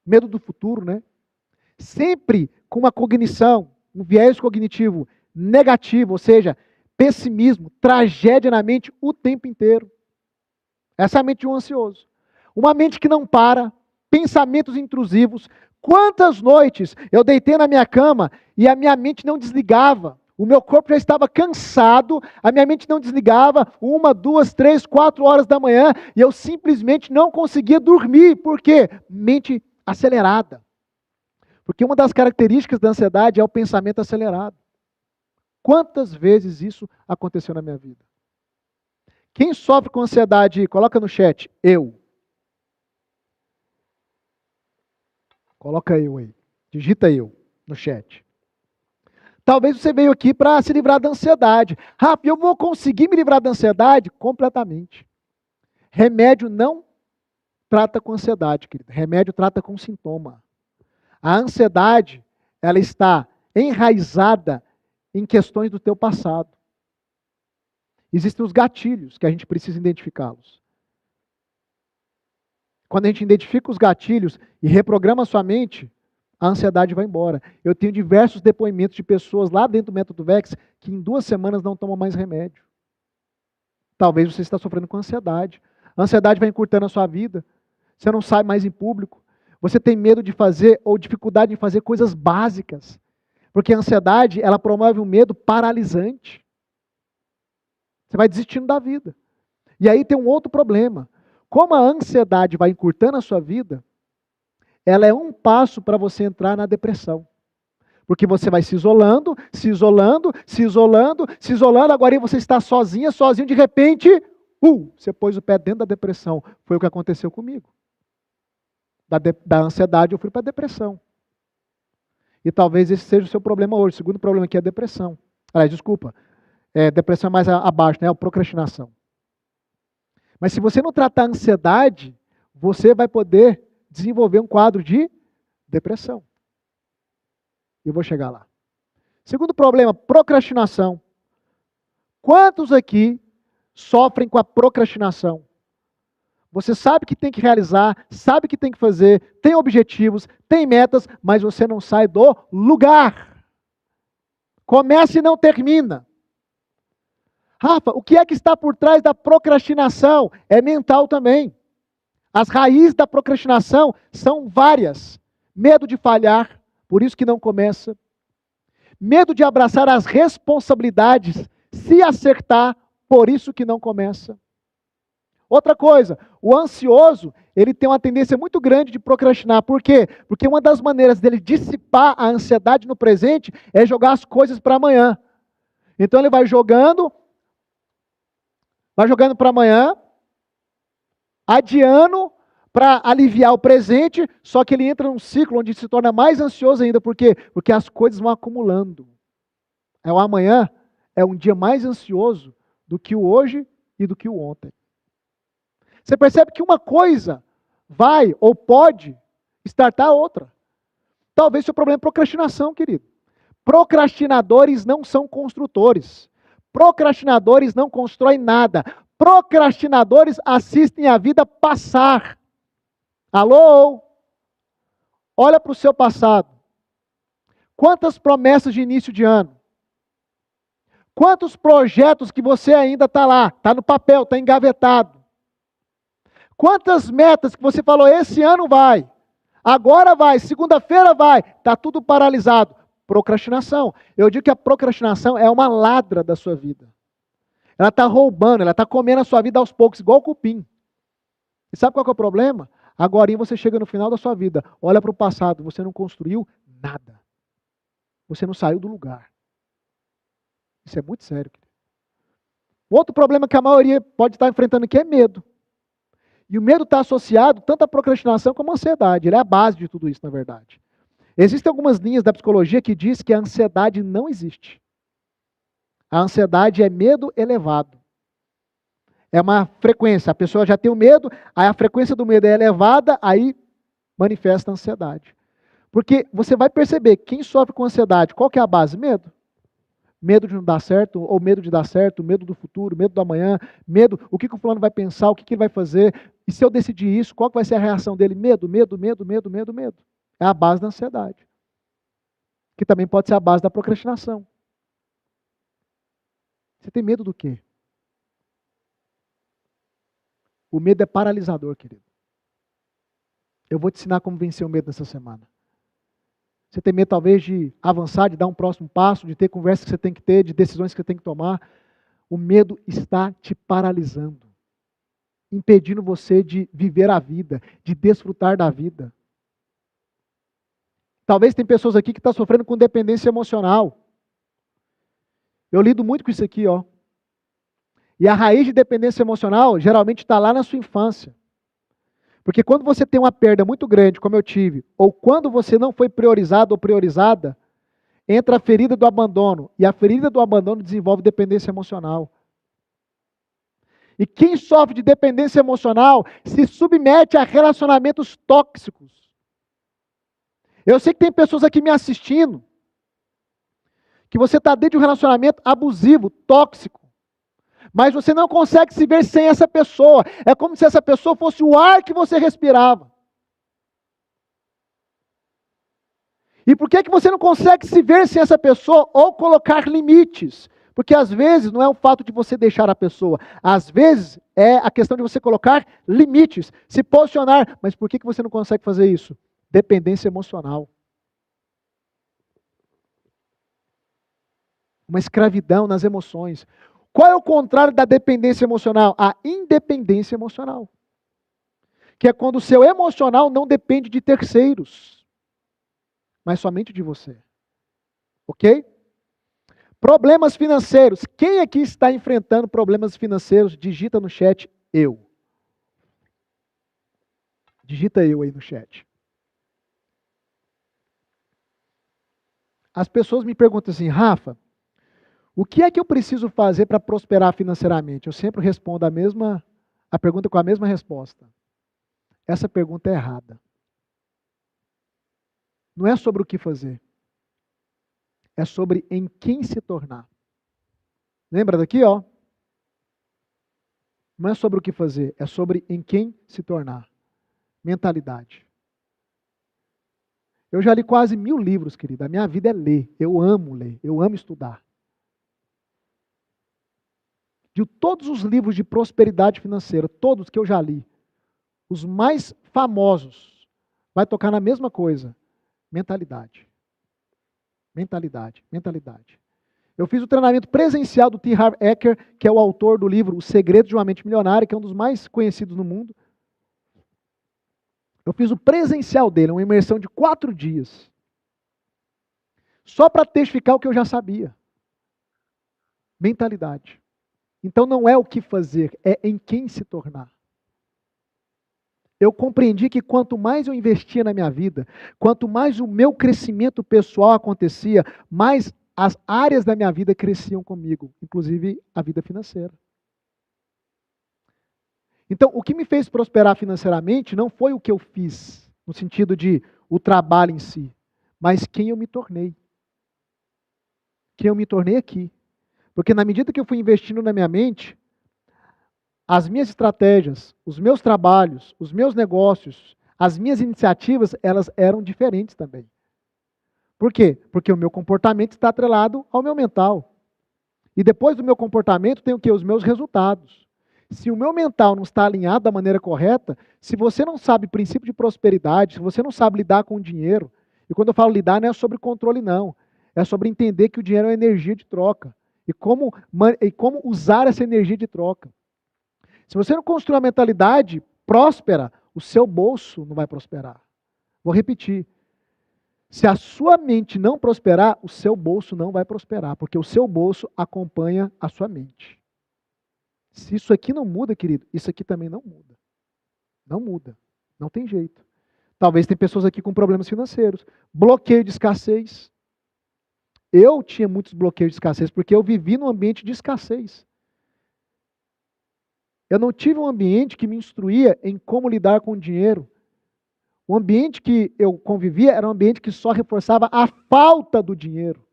medo do futuro, né? Sempre com uma cognição, um viés cognitivo negativo, ou seja, pessimismo, tragédia na mente o tempo inteiro. Essa é a mente de um ansioso. Uma mente que não para, pensamentos intrusivos. Quantas noites eu deitei na minha cama e a minha mente não desligava. O meu corpo já estava cansado, a minha mente não desligava, 1, 2, 3, 4 horas da manhã, e eu simplesmente não conseguia dormir. Por quê? Mente acelerada. Porque uma das características da ansiedade é o pensamento acelerado. Quantas vezes isso aconteceu na minha vida? Quem sofre com ansiedade, coloca no chat, eu. Coloca eu aí, digita eu no chat. Talvez você veio aqui para se livrar da ansiedade. Rafa, eu vou conseguir me livrar da ansiedade? Completamente. Remédio não trata com ansiedade, querido. Remédio trata com sintoma. A ansiedade, ela está enraizada em questões do teu passado. Existem os gatilhos que a gente precisa identificá-los. Quando a gente identifica os gatilhos e reprograma a sua mente, a ansiedade vai embora. Eu tenho diversos depoimentos de pessoas lá dentro do Método VEX que em 2 semanas não tomam mais remédio. Talvez você está sofrendo com ansiedade. A ansiedade vai encurtando a sua vida. Você não sai mais em público. Você tem medo de fazer ou dificuldade em fazer coisas básicas. Porque a ansiedade, ela promove um medo paralisante. Você vai desistindo da vida. E aí tem um outro problema. Como a ansiedade vai encurtando a sua vida, ela é um passo para você entrar na depressão. Porque você vai se isolando, se isolando, se isolando, se isolando, agora você está sozinha, sozinho, de repente, você pôs o pé dentro da depressão. Foi o que aconteceu comigo. Da ansiedade eu fui para a depressão. E talvez esse seja o seu problema hoje. O segundo problema aqui é a depressão. Desculpa. Depressão é mais abaixo, né? A procrastinação. Mas se você não tratar a ansiedade, você vai poder desenvolver um quadro de depressão. Eu vou chegar lá. Segundo problema, procrastinação. Quantos aqui sofrem com a procrastinação? Você sabe que tem que realizar, sabe que tem que fazer, tem objetivos, tem metas, mas você não sai do lugar. Começa e não termina. Rafa, o que é que está por trás da procrastinação? É mental também. As raízes da procrastinação são várias. Medo de falhar, por isso que não começa. Medo de abraçar as responsabilidades, se acertar, por isso que não começa. Outra coisa, o ansioso, ele tem uma tendência muito grande de procrastinar. Por quê? Porque uma das maneiras dele dissipar a ansiedade no presente é jogar as coisas para amanhã. Então ele vai jogando para amanhã, adiando para aliviar o presente, só que ele entra num ciclo onde se torna mais ansioso ainda. Por quê? Porque as coisas vão acumulando. O amanhã é um dia mais ansioso do que o hoje e do que o ontem. Você percebe que uma coisa vai ou pode startar a outra. Talvez seu problema é procrastinação, querido. Procrastinadores não são construtores. Procrastinadores não constroem nada. Procrastinadores assistem a vida passar. Alô? Olha para o seu passado. Quantas promessas de início de ano? Quantos projetos que você ainda está lá, está no papel, está engavetado? Quantas metas que você falou, esse ano vai, agora vai, segunda-feira vai, está tudo paralisado. Procrastinação. Eu digo que a procrastinação é uma ladra da sua vida. Ela está roubando, ela está comendo a sua vida aos poucos, igual o cupim. E sabe qual que é o problema? Agora você chega no final da sua vida, olha para o passado, você não construiu nada. Você não saiu do lugar. Isso é muito sério. Outro problema que a maioria pode estar enfrentando aqui é medo. E o medo está associado tanto à procrastinação como à ansiedade. Ele é a base de tudo isso, na verdade. Existem algumas linhas da psicologia que diz que a ansiedade não existe. A ansiedade é medo elevado. É uma frequência. A pessoa já tem o medo, aí a frequência do medo é elevada, aí manifesta a ansiedade. Porque você vai perceber, quem sofre com ansiedade, qual que é a base? Medo. Medo de não dar certo, ou medo de dar certo, medo do futuro, medo do amanhã, medo, o que o fulano vai pensar, o que ele vai fazer, e se eu decidir isso, qual que vai ser a reação dele? Medo, medo, medo, medo, medo, medo. É a base da ansiedade. Que também pode ser a base da procrastinação. Você tem medo do quê? O medo é paralisador, querido. Eu vou te ensinar como vencer o medo nessa semana. Você tem medo talvez de avançar, de dar um próximo passo, de ter conversas que você tem que ter, de decisões que você tem que tomar. O medo está te paralisando, impedindo você de viver a vida, de desfrutar da vida. Talvez tem pessoas aqui que estão sofrendo com dependência emocional. Eu lido muito com isso aqui, ó. E a raiz de dependência emocional geralmente está lá na sua infância. Porque quando você tem uma perda muito grande, como eu tive, ou quando você não foi priorizado ou priorizada, entra a ferida do abandono. E a ferida do abandono desenvolve dependência emocional. E quem sofre de dependência emocional se submete a relacionamentos tóxicos. Eu sei que tem pessoas aqui me assistindo, que você está dentro de um relacionamento abusivo, tóxico. Mas você não consegue se ver sem essa pessoa. É como se essa pessoa fosse o ar que você respirava. E por que você não consegue se ver sem essa pessoa ou colocar limites? Porque às vezes não é o fato de você deixar a pessoa. Às vezes é a questão de você colocar limites, se posicionar. Mas por que você não consegue fazer isso? Dependência emocional. Uma escravidão nas emoções. Qual é o contrário da dependência emocional? A independência emocional. Que é quando o seu emocional não depende de terceiros, mas somente de você. Ok? Problemas financeiros. Quem aqui está enfrentando problemas financeiros? Digita no chat, eu. Digita eu aí no chat. As pessoas me perguntam assim, Rafa, o que é que eu preciso fazer para prosperar financeiramente? Eu sempre respondo a pergunta com a mesma resposta. Essa pergunta é errada. Não é sobre o que fazer. É sobre em quem se tornar. Lembra daqui, ó? Não é sobre o que fazer, é sobre em quem se tornar. Mentalidade. Eu já li quase 1000 livros, querida. A minha vida é ler. Eu amo estudar. De todos os livros de prosperidade financeira, todos que eu já li, os mais famosos, vai tocar na mesma coisa. Mentalidade. Mentalidade. Mentalidade. Eu fiz o treinamento presencial do T. Harv Eker, que é o autor do livro O Segredo de uma Mente Milionária, que é um dos mais conhecidos no mundo. Eu fiz o presencial dele, uma imersão de 4 dias. Só para testificar o que eu já sabia. Mentalidade. Então não é o que fazer, é em quem se tornar. Eu compreendi que quanto mais eu investia na minha vida, quanto mais o meu crescimento pessoal acontecia, mais as áreas da minha vida cresciam comigo, inclusive a vida financeira. Então, o que me fez prosperar financeiramente não foi o que eu fiz, no sentido de o trabalho em si, mas quem eu me tornei. Quem eu me tornei aqui. Porque na medida que eu fui investindo na minha mente, as minhas estratégias, os meus trabalhos, os meus negócios, as minhas iniciativas, elas eram diferentes também. Por quê? Porque o meu comportamento está atrelado ao meu mental. E depois do meu comportamento tem o quê? Os meus resultados. Se o meu mental não está alinhado da maneira correta, se você não sabe princípio de prosperidade, se você não sabe lidar com o dinheiro, e quando eu falo lidar não é sobre controle não, é sobre entender que o dinheiro é energia de troca. E como usar essa energia de troca. Se você não construir uma mentalidade próspera, o seu bolso não vai prosperar. Vou repetir. Se a sua mente não prosperar, o seu bolso não vai prosperar, porque o seu bolso acompanha a sua mente. Se isso aqui não muda, querido, isso aqui também não muda. Não muda. Não tem jeito. Talvez tem pessoas aqui com problemas financeiros. Bloqueio de escassez. Eu tinha muitos bloqueios de escassez porque eu vivi num ambiente de escassez. Eu não tive um ambiente que me instruía em como lidar com o dinheiro. O ambiente que eu convivia era um ambiente que só reforçava a falta do dinheiro.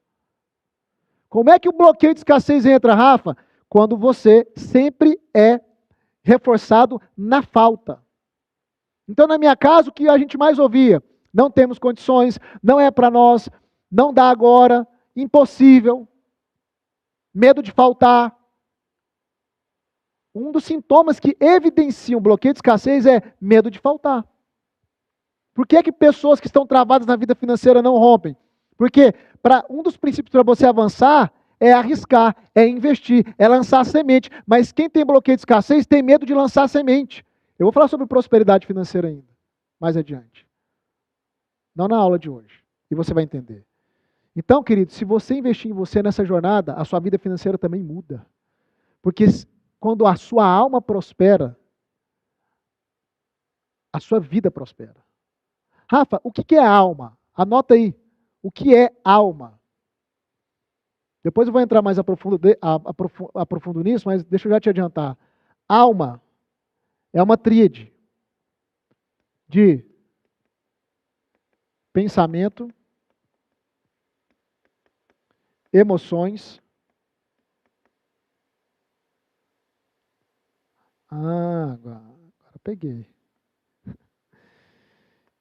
Como é que o bloqueio de escassez entra, Rafa? Quando você sempre é reforçado na falta. Então, na minha casa, o que a gente mais ouvia? Não temos condições, não é para nós, não dá agora, impossível, medo de faltar. Um dos sintomas que evidenciam bloqueio de escassez é medo de faltar. Por que que pessoas que estão travadas na vida financeira não rompem? Porque um dos princípios para você avançar é arriscar, é investir, é lançar semente. Mas quem tem bloqueio de escassez tem medo de lançar semente. Eu vou falar sobre prosperidade financeira ainda, mais adiante. Não na aula de hoje. E você vai entender. Então, querido, se você investir em você nessa jornada, a sua vida financeira também muda. Porque quando a sua alma prospera, a sua vida prospera. Rafa, o que é alma? Anota aí. O que é alma? Depois eu vou entrar mais aprofundo nisso, mas deixa eu já te adiantar. Alma é uma tríade de pensamento, emoções. Agora peguei.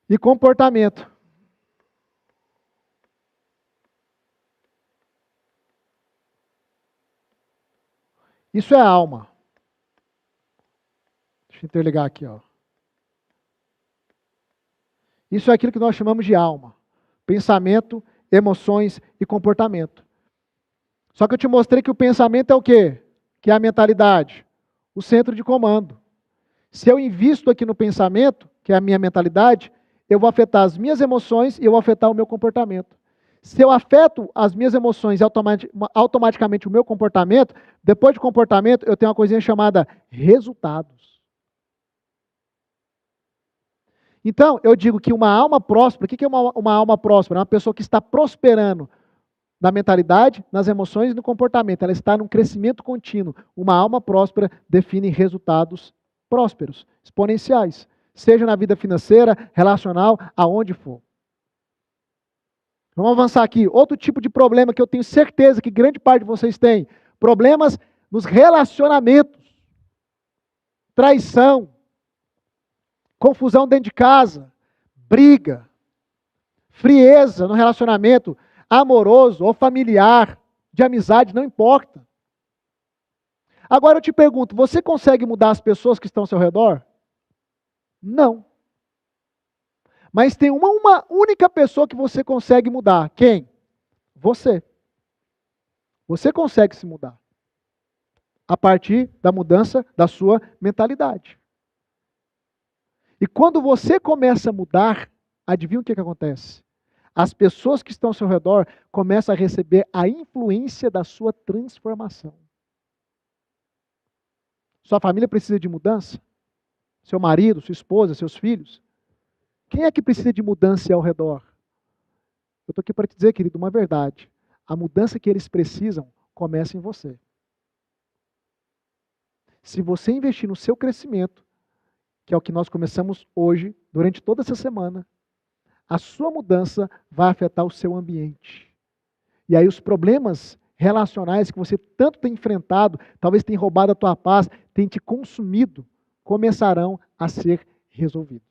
E comportamento. Isso é alma. Deixa eu interligar aqui, ó. Isso é aquilo que nós chamamos de alma. Pensamento, emoções e comportamento. Só que eu te mostrei que o pensamento é o quê? Que é a mentalidade. O centro de comando. Se eu invisto aqui no pensamento, que é a minha mentalidade, eu vou afetar as minhas emoções e eu vou afetar o meu comportamento. Se eu afeto as minhas emoções e automaticamente o meu comportamento, depois de comportamento, eu tenho uma coisinha chamada resultados. Então, eu digo que uma alma próspera, o que é uma alma próspera? É uma pessoa que está prosperando na mentalidade, nas emoções e no comportamento. Ela está num crescimento contínuo. Uma alma próspera define resultados prósperos, exponenciais. Seja na vida financeira, relacional, aonde for. Vamos avançar aqui. Outro tipo de problema que eu tenho certeza que grande parte de vocês tem. Problemas nos relacionamentos. Traição. Confusão dentro de casa. Briga. Frieza no relacionamento amoroso ou familiar, de amizade, não importa. Agora eu te pergunto, você consegue mudar as pessoas que estão ao seu redor? Não. Mas tem uma única pessoa que você consegue mudar. Quem? Você. Você consegue se mudar. A partir da mudança da sua mentalidade. E quando você começa a mudar, adivinha o que acontece? As pessoas que estão ao seu redor começam a receber a influência da sua transformação. Sua família precisa de mudança? Seu marido, sua esposa, seus filhos? Quem é que precisa de mudança ao redor? Eu estou aqui para te dizer, querido, uma verdade. A mudança que eles precisam começa em você. Se você investir no seu crescimento, que é o que nós começamos hoje, durante toda essa semana, a sua mudança vai afetar o seu ambiente. E aí os problemas relacionais que você tanto tem enfrentado, talvez tenha roubado a tua paz, tenha te consumido, começarão a ser resolvidos.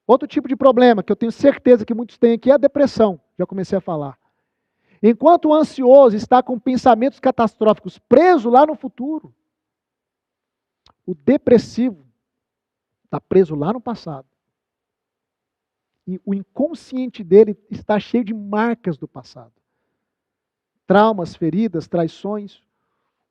Outro tipo de problema que eu tenho certeza que muitos têm aqui é a depressão. Já comecei a falar. Enquanto o ansioso está com pensamentos catastróficos preso lá no futuro, o depressivo está preso lá no passado. E o inconsciente dele está cheio de marcas do passado. Traumas, feridas, traições.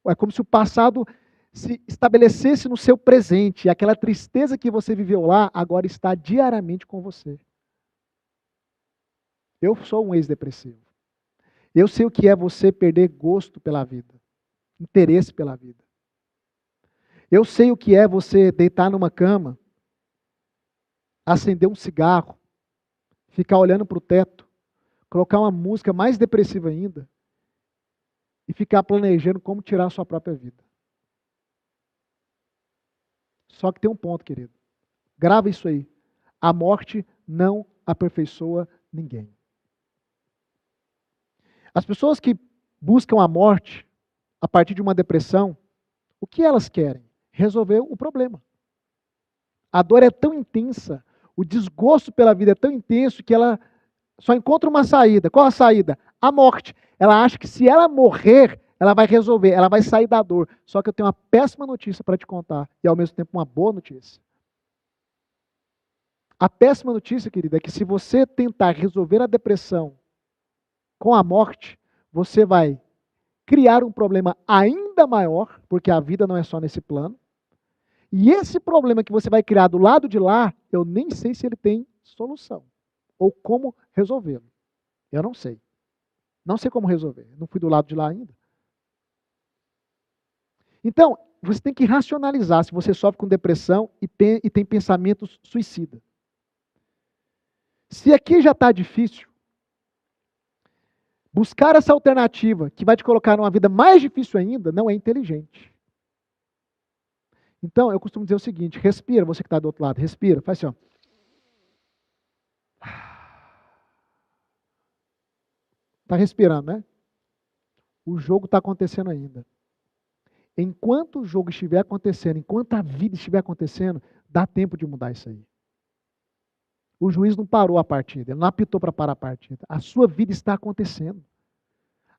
É como se o passado se estabelecesse no seu presente. E aquela tristeza que você viveu lá, agora está diariamente com você. Eu sou um ex-depressivo. Eu sei o que é você perder gosto pela vida. Interesse pela vida. Eu sei o que é você deitar numa cama, acender um cigarro, ficar olhando para o teto, colocar uma música mais depressiva ainda e ficar planejando como tirar a sua própria vida. Só que tem um ponto, querido. Grava isso aí. A morte não aperfeiçoa ninguém. As pessoas que buscam a morte a partir de uma depressão, o que elas querem? Resolver o problema. A dor é tão intensa, o desgosto pela vida é tão intenso que ela só encontra uma saída. Qual a saída? A morte. Ela acha que se ela morrer, ela vai resolver, ela vai sair da dor. Só que eu tenho uma péssima notícia para te contar e ao mesmo tempo uma boa notícia. A péssima notícia, querida, é que se você tentar resolver a depressão com a morte, você vai criar um problema ainda maior, porque a vida não é só nesse plano. E esse problema que você vai criar do lado de lá, eu nem sei se ele tem solução ou como resolvê-lo. Eu não sei. Não sei como resolver. Não fui do lado de lá ainda. Então, você tem que racionalizar se você sofre com depressão e tem pensamentos suicidas. Se aqui já está difícil, buscar essa alternativa que vai te colocar numa vida mais difícil ainda não é inteligente. Então, eu costumo dizer o seguinte, respira, você que está do outro lado, respira, faz assim, ó. Está respirando, né? O jogo está acontecendo ainda. Enquanto o jogo estiver acontecendo, enquanto a vida estiver acontecendo, dá tempo de mudar isso aí. O juiz não parou a partida, ele não apitou para parar a partida. A sua vida está acontecendo.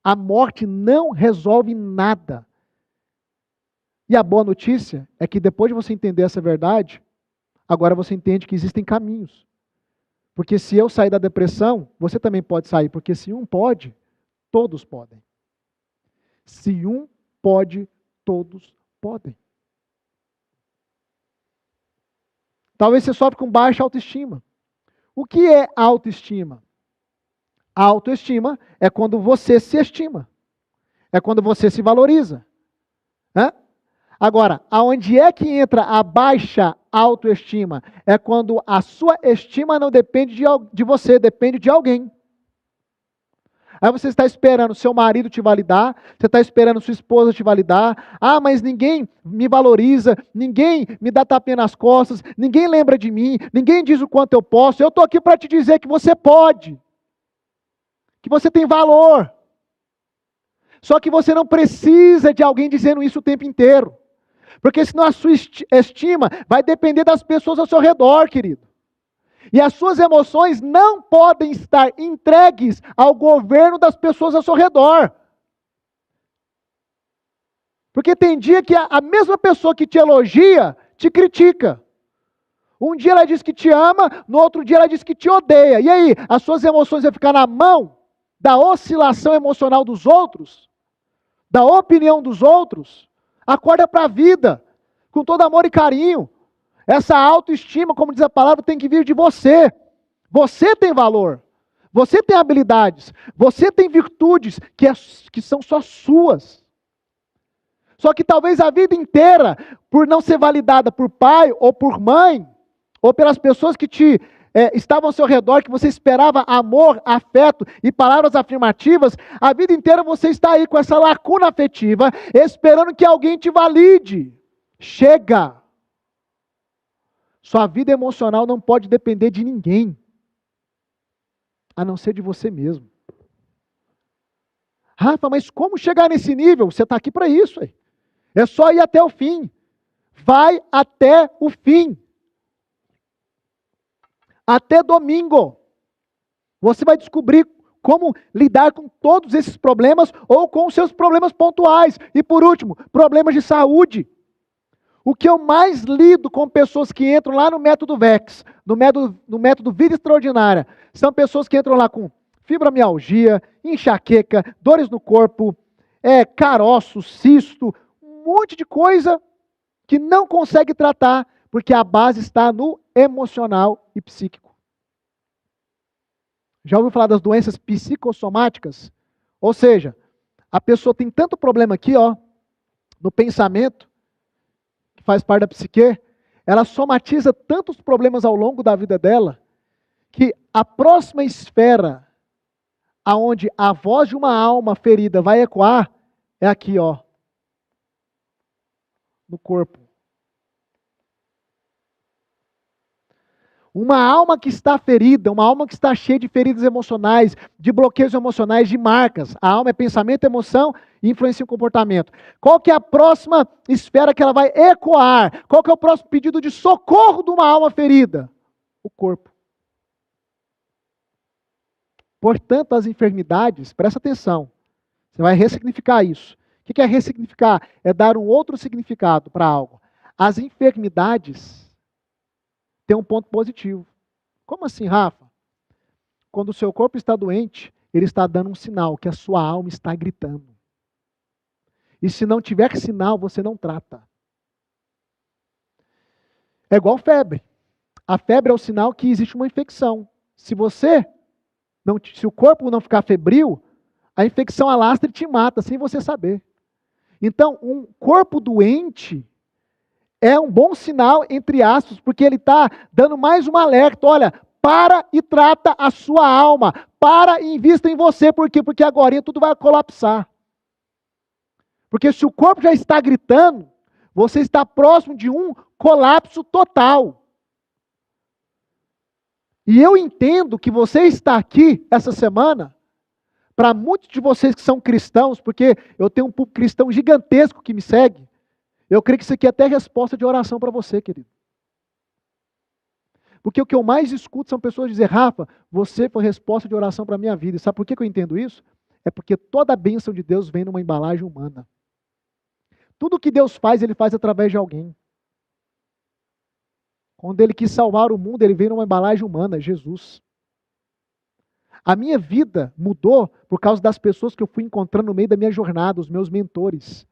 A morte não resolve nada. E a boa notícia é que depois de você entender essa verdade, agora você entende que existem caminhos. Porque se eu sair da depressão, você também pode sair. Porque se um pode, todos podem. Se um pode, todos podem. Talvez você sofra com baixa autoestima. O que é autoestima? A autoestima é quando você se estima. É quando você se valoriza. Hã? Agora, aonde é que entra a baixa autoestima? É quando a sua estima não depende de você, depende de alguém. Aí você está esperando seu marido te validar, você está esperando sua esposa te validar. Ah, mas ninguém me valoriza, ninguém me dá tapinha nas costas, ninguém lembra de mim, ninguém diz o quanto eu posso. Eu estou aqui para te dizer que você pode, que você tem valor. Só que você não precisa de alguém dizendo isso o tempo inteiro. Porque senão a sua estima vai depender das pessoas ao seu redor, querido. E as suas emoções não podem estar entregues ao governo das pessoas ao seu redor. Porque tem dia que a mesma pessoa que te elogia, te critica. Um dia ela diz que te ama, no outro dia ela diz que te odeia. E aí, as suas emoções vão ficar na mão da oscilação emocional dos outros? Da opinião dos outros? Acorda para a vida, com todo amor e carinho. Essa autoestima, como diz a palavra, tem que vir de você. Você tem valor. Você tem habilidades. Você tem virtudes que são só suas. Só que talvez a vida inteira, por não ser validada por pai ou por mãe, ou pelas pessoas que estavam ao seu redor, que você esperava amor, afeto e palavras afirmativas, a vida inteira você está aí com essa lacuna afetiva, esperando que alguém te valide. Chega! Sua vida emocional não pode depender de ninguém, a não ser de você mesmo. Rafa, mas como chegar nesse nível? Você está aqui para isso. Aí. É só ir até o fim. Vai até o fim. Até domingo. Você vai descobrir como lidar com todos esses problemas ou com os seus problemas pontuais. E por último, problemas de saúde. O que eu mais lido com pessoas que entram lá no método VEX, no método Vida Extraordinária, são pessoas que entram lá com fibromialgia, enxaqueca, dores no corpo, caroço, cisto, um monte de coisa que não consegue tratar, porque a base está no emocional e psíquico. Já ouviu falar das doenças psicossomáticas? Ou seja, a pessoa tem tanto problema aqui, no pensamento, que faz parte da psique, ela somatiza tantos problemas ao longo da vida dela, que a próxima esfera aonde a voz de uma alma ferida vai ecoar é aqui, no corpo. Uma alma que está ferida, uma alma que está cheia de feridas emocionais, de bloqueios emocionais, de marcas. A alma é pensamento, emoção e influencia o comportamento. Qual que é a próxima esfera que ela vai ecoar? Qual que é o próximo pedido de socorro de uma alma ferida? O corpo. Portanto, as enfermidades, presta atenção, você vai ressignificar isso. O que é ressignificar? É dar um outro significado para algo. As enfermidades têm um ponto positivo. Como assim, Rafa? Quando o seu corpo está doente, ele está dando um sinal que a sua alma está gritando. E se não tiver sinal, você não trata. É igual febre. A febre é o sinal que existe uma infecção. Se o corpo não ficar febril, a infecção alastra e te mata, sem você saber. Então, um corpo doente é um bom sinal, entre aspas, porque ele está dando mais um alerta. Olha, para e trata a sua alma. Para e invista em você. Por quê? Porque agora tudo vai colapsar. Porque se o corpo já está gritando, você está próximo de um colapso total. E eu entendo que você está aqui essa semana, para muitos de vocês que são cristãos, porque eu tenho um público cristão gigantesco que me segue, eu creio que isso aqui é até resposta de oração para você, querido. Porque o que eu mais escuto são pessoas dizer, Rafa, você foi resposta de oração para a minha vida. E sabe por que eu entendo isso? É porque toda a bênção de Deus vem numa embalagem humana. Tudo que Deus faz, Ele faz através de alguém. Quando Ele quis salvar o mundo, Ele veio numa embalagem humana, Jesus. A minha vida mudou por causa das pessoas que eu fui encontrando no meio da minha jornada, os meus mentores.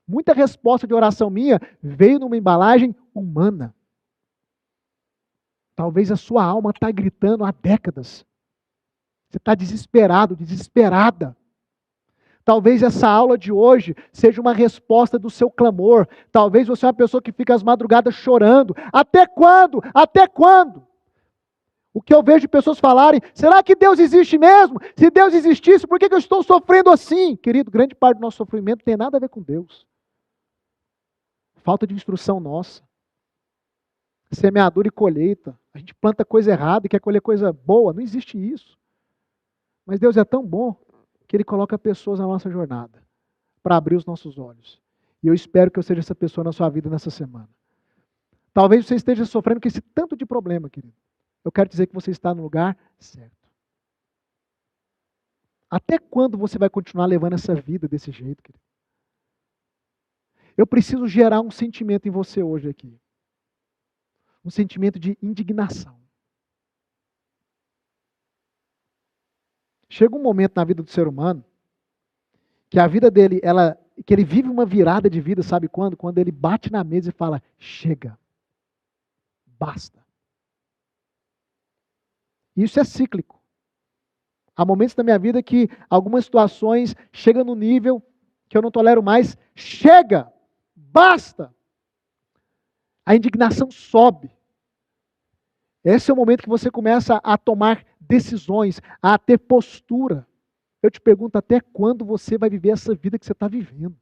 Muita resposta de oração minha veio numa embalagem humana. Talvez a sua alma está gritando há décadas. Você está desesperado, desesperada. Talvez essa aula de hoje seja uma resposta do seu clamor. Talvez você é uma pessoa que fica às madrugadas chorando. Até quando? Até quando? O que eu vejo de pessoas falarem, será que Deus existe mesmo? Se Deus existisse, por que eu estou sofrendo assim? Querido, grande parte do nosso sofrimento não tem nada a ver com Deus. Falta de instrução nossa. Semeadura e colheita. A gente planta coisa errada e quer colher coisa boa. Não existe isso. Mas Deus é tão bom que Ele coloca pessoas na nossa jornada para abrir os nossos olhos. E eu espero que eu seja essa pessoa na sua vida nessa semana. Talvez você esteja sofrendo com esse tanto de problema, querido. Eu quero dizer que você está no lugar certo. Até quando você vai continuar levando essa vida desse jeito, querido? Eu preciso gerar um sentimento em você hoje aqui. Um sentimento de indignação. Chega um momento na vida do ser humano que a vida dele, que ele vive uma virada de vida, sabe quando? Quando ele bate na mesa e fala, chega, basta. Isso é cíclico. Há momentos da minha vida que algumas situações chegam no nível que eu não tolero mais, chega, basta. A indignação sobe. Esse é o momento que você começa a tomar decisões, a ter postura. Eu te pergunto, até quando você vai viver essa vida que você está vivendo?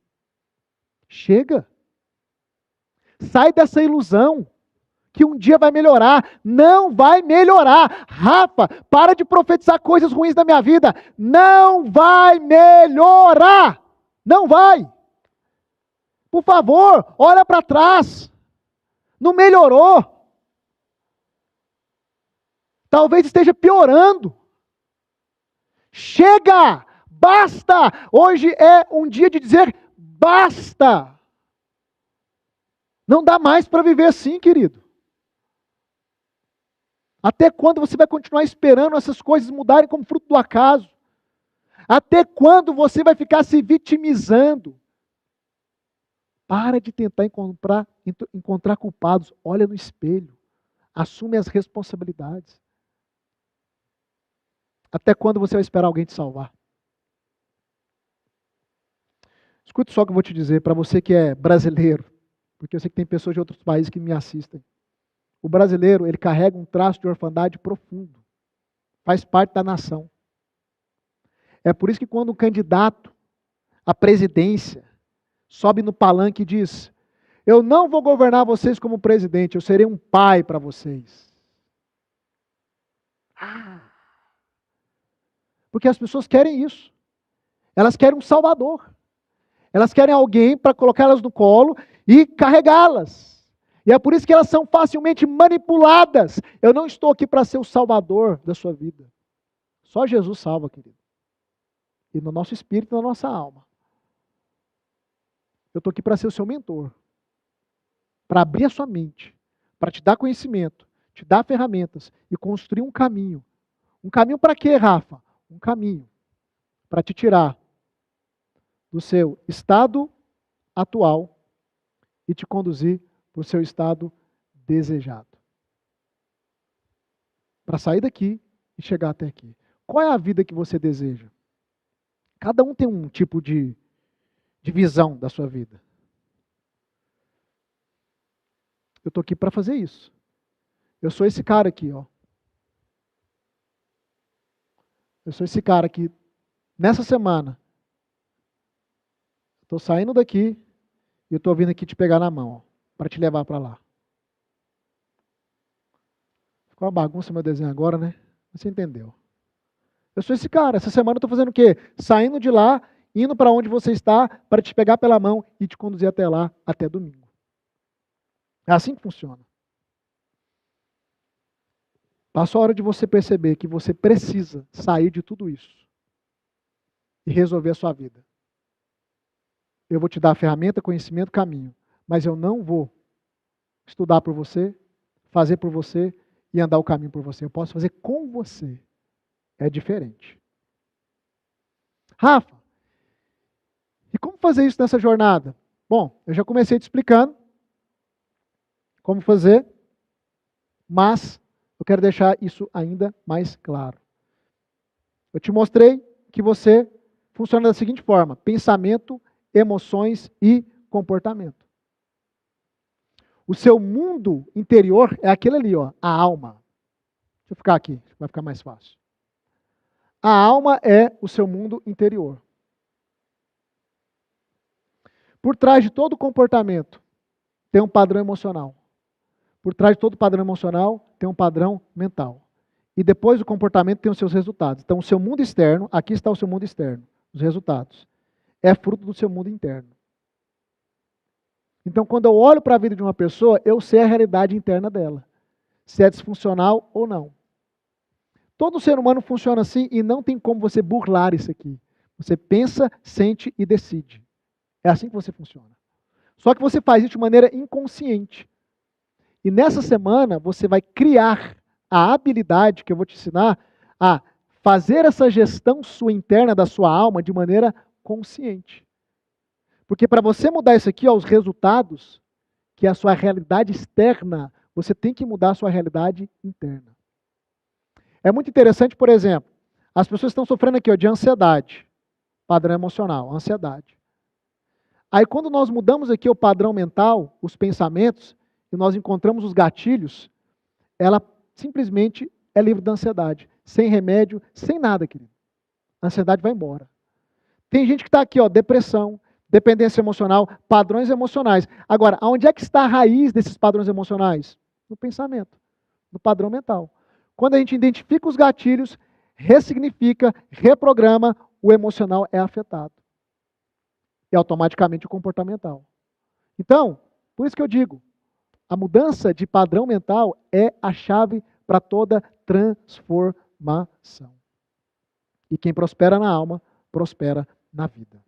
Chega. Sai dessa ilusão que um dia vai melhorar. Não vai melhorar. Rafa, para de profetizar coisas ruins da minha vida. Não vai melhorar. Não vai. Por favor, olha para trás. Não melhorou. Talvez esteja piorando. Chega! Basta! Hoje é um dia de dizer basta! Não dá mais para viver assim, querido. Até quando você vai continuar esperando essas coisas mudarem como fruto do acaso? Até quando você vai ficar se vitimizando? Para de tentar encontrar culpados. Olha no espelho. Assume as responsabilidades. Até quando você vai esperar alguém te salvar? Escute só o que eu vou te dizer, para você que é brasileiro, porque eu sei que tem pessoas de outros países que me assistem. O brasileiro, ele carrega um traço de orfandade profundo. Faz parte da nação. É por isso que quando um candidato à presidência sobe no palanque e diz, eu não vou governar vocês como presidente, eu serei um pai para vocês. Porque as pessoas querem isso. Elas querem um salvador. Elas querem alguém para colocá-las no colo e carregá-las. E é por isso que elas são facilmente manipuladas. Eu não estou aqui para ser o salvador da sua vida. Só Jesus salva, querido. E no nosso espírito e na nossa alma. Eu estou aqui para ser o seu mentor. Para abrir a sua mente. Para te dar conhecimento. Te dar ferramentas. E construir um caminho. Um caminho para quê, Rafa? Um caminho para te tirar do seu estado atual e te conduzir para o seu estado desejado. Para sair daqui e chegar até aqui. Qual é a vida que você deseja? Cada um tem um tipo de visão da sua vida. Eu estou aqui para fazer isso. Eu sou esse cara aqui, ó. Eu sou esse cara que, nessa semana, estou saindo daqui e eu estou vindo aqui te pegar na mão, para te levar para lá. Ficou uma bagunça meu desenho agora, né? Você entendeu. Eu sou esse cara. Essa semana eu estou fazendo o quê? Saindo de lá, indo para onde você está, para te pegar pela mão e te conduzir até lá, até domingo. É assim que funciona. Passou a hora de você perceber que você precisa sair de tudo isso e resolver a sua vida. Eu vou te dar a ferramenta, conhecimento, caminho, mas eu não vou estudar por você, fazer por você e andar o caminho por você. Eu posso fazer com você. É diferente. Rafa, e como fazer isso nessa jornada? Bom, eu já comecei te explicando como fazer, mas eu quero deixar isso ainda mais claro. Eu te mostrei que você funciona da seguinte forma: pensamento, emoções e comportamento. O seu mundo interior é aquele ali, ó, a alma. Deixa eu ficar aqui, vai ficar mais fácil. A alma é o seu mundo interior. Por trás de todo comportamento tem um padrão emocional. Por trás de todo padrão emocional tem um padrão mental. E depois do comportamento tem os seus resultados. Então o seu mundo externo, aqui está o seu mundo externo, os resultados. É fruto do seu mundo interno. Então quando eu olho para a vida de uma pessoa, eu sei a realidade interna dela. Se é disfuncional ou não. Todo ser humano funciona assim e não tem como você burlar isso aqui. Você pensa, sente e decide. É assim que você funciona. Só que você faz isso de maneira inconsciente. E nessa semana você vai criar a habilidade que eu vou te ensinar a fazer essa gestão sua interna da sua alma de maneira consciente. Porque para você mudar isso aqui, ó, os resultados, que é a sua realidade externa, você tem que mudar a sua realidade interna. É muito interessante, por exemplo, as pessoas estão sofrendo aqui, ó, de ansiedade, padrão emocional, ansiedade. Aí quando nós mudamos aqui o padrão mental, os pensamentos, e nós encontramos os gatilhos, ela simplesmente é livre da ansiedade, sem remédio, sem nada, querido. A ansiedade vai embora. Tem gente que está aqui, ó, depressão, dependência emocional, padrões emocionais. Agora, aonde é que está a raiz desses padrões emocionais? No pensamento, no padrão mental. Quando a gente identifica os gatilhos, ressignifica, reprograma, o emocional é afetado. E automaticamente o comportamental. Então, por isso que eu digo, a mudança de padrão mental é a chave para toda transformação. E quem prospera na alma, prospera na vida.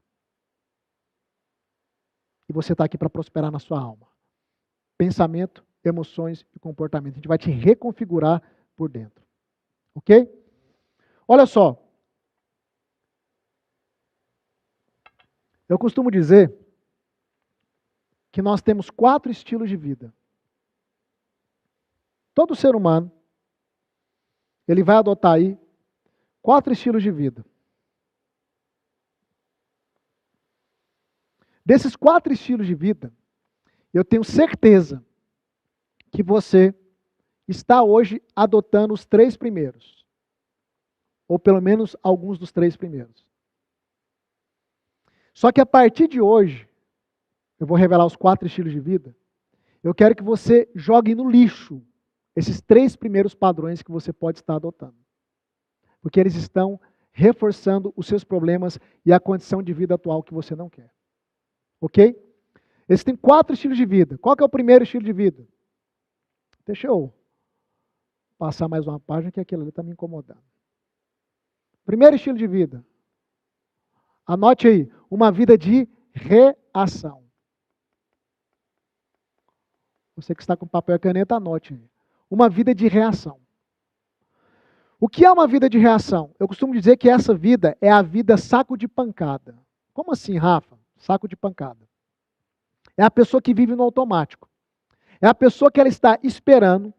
E você está aqui para prosperar na sua alma. Pensamento, emoções e comportamento. A gente vai te reconfigurar por dentro. Ok? Olha só. Eu costumo dizer que nós temos 4 estilos de vida. Todo ser humano, ele vai adotar aí 4 estilos de vida. Desses 4 estilos de vida, eu tenho certeza que você está hoje adotando os 3 primeiros. Ou pelo menos alguns dos 3 primeiros. Só que a partir de hoje, eu vou revelar os 4 estilos de vida, eu quero que você jogue no lixo Esses 3 primeiros padrões que você pode estar adotando. Porque eles estão reforçando os seus problemas e a condição de vida atual que você não quer. Ok? Existem 4 estilos de vida. Qual que é o primeiro estilo de vida? Deixa eu passar mais uma página que aquilo ali está me incomodando. Primeiro estilo de vida. Anote aí. Uma vida de reação. Você que está com papel e caneta, anote aí. Uma vida de reação. O que é uma vida de reação? Eu costumo dizer que essa vida é a vida saco de pancada. Como assim, Rafa? Saco de pancada. É a pessoa que vive no automático. É a pessoa que ela está esperando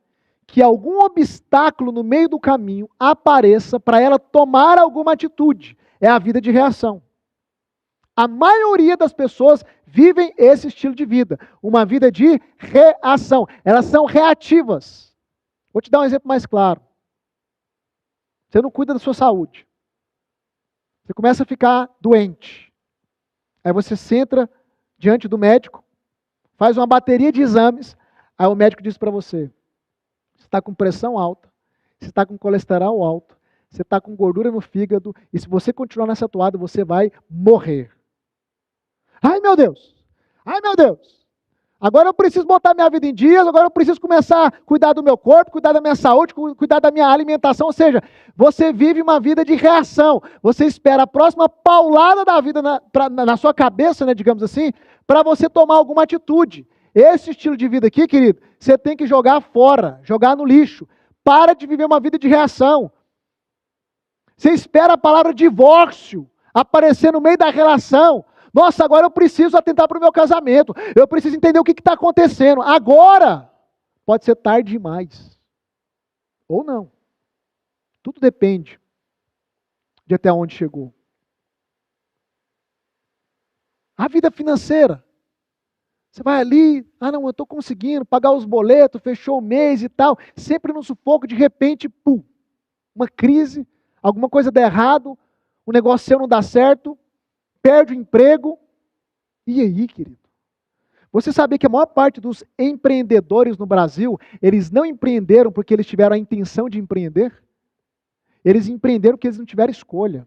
que algum obstáculo no meio do caminho apareça para ela tomar alguma atitude. É a vida de reação. A maioria das pessoas vivem esse estilo de vida. Uma vida de reação. Elas são reativas. Vou te dar um exemplo mais claro. Você não cuida da sua saúde. Você começa a ficar doente. Aí você senta diante do médico, faz uma bateria de exames, aí o médico diz para você, você está com pressão alta, você está com colesterol alto, você está com gordura no fígado, e se você continuar nessa toada, você vai morrer. Ai meu Deus! Ai meu Deus! Agora eu preciso botar minha vida em dias, agora eu preciso começar a cuidar do meu corpo, cuidar da minha saúde, cuidar da minha alimentação. Ou seja, você vive uma vida de reação. Você espera a próxima paulada da vida na sua cabeça, né, digamos assim, para você tomar alguma atitude. Esse estilo de vida aqui, querido, você tem que jogar fora, jogar no lixo. Para de viver uma vida de reação. Você espera a palavra divórcio aparecer no meio da relação. Nossa, agora eu preciso atentar para o meu casamento. Eu preciso entender o que está acontecendo. Agora, pode ser tarde demais. Ou não. Tudo depende de até onde chegou. A vida financeira. Você vai ali, não, eu estou conseguindo pagar os boletos, fechou o mês e tal. Sempre no sufoco, de repente, pum, uma crise, alguma coisa dá errado, o negócio seu não dá certo, perde o emprego. E aí, querido? Você sabia que a maior parte dos empreendedores no Brasil, eles não empreenderam porque eles tiveram a intenção de empreender? Eles empreenderam porque eles não tiveram escolha.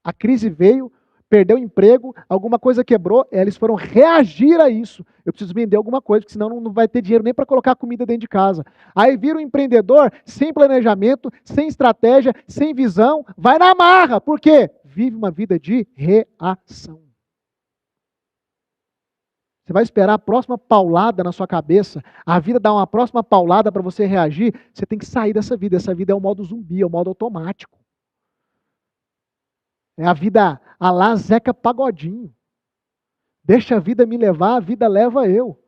A crise veio, perdeu o emprego, alguma coisa quebrou, eles foram reagir a isso. Eu preciso vender alguma coisa, porque senão não vai ter dinheiro nem para colocar comida dentro de casa. Aí vira um empreendedor sem planejamento, sem estratégia, sem visão, vai na marra. Por quê? Vive uma vida de reação. Você vai esperar a próxima paulada na sua cabeça, a vida dá uma próxima paulada para você reagir, você tem que sair dessa vida. Essa vida é o modo zumbi, é o modo automático. É a vida a lá Zeca Pagodinho. Deixa a vida me levar, a vida leva eu.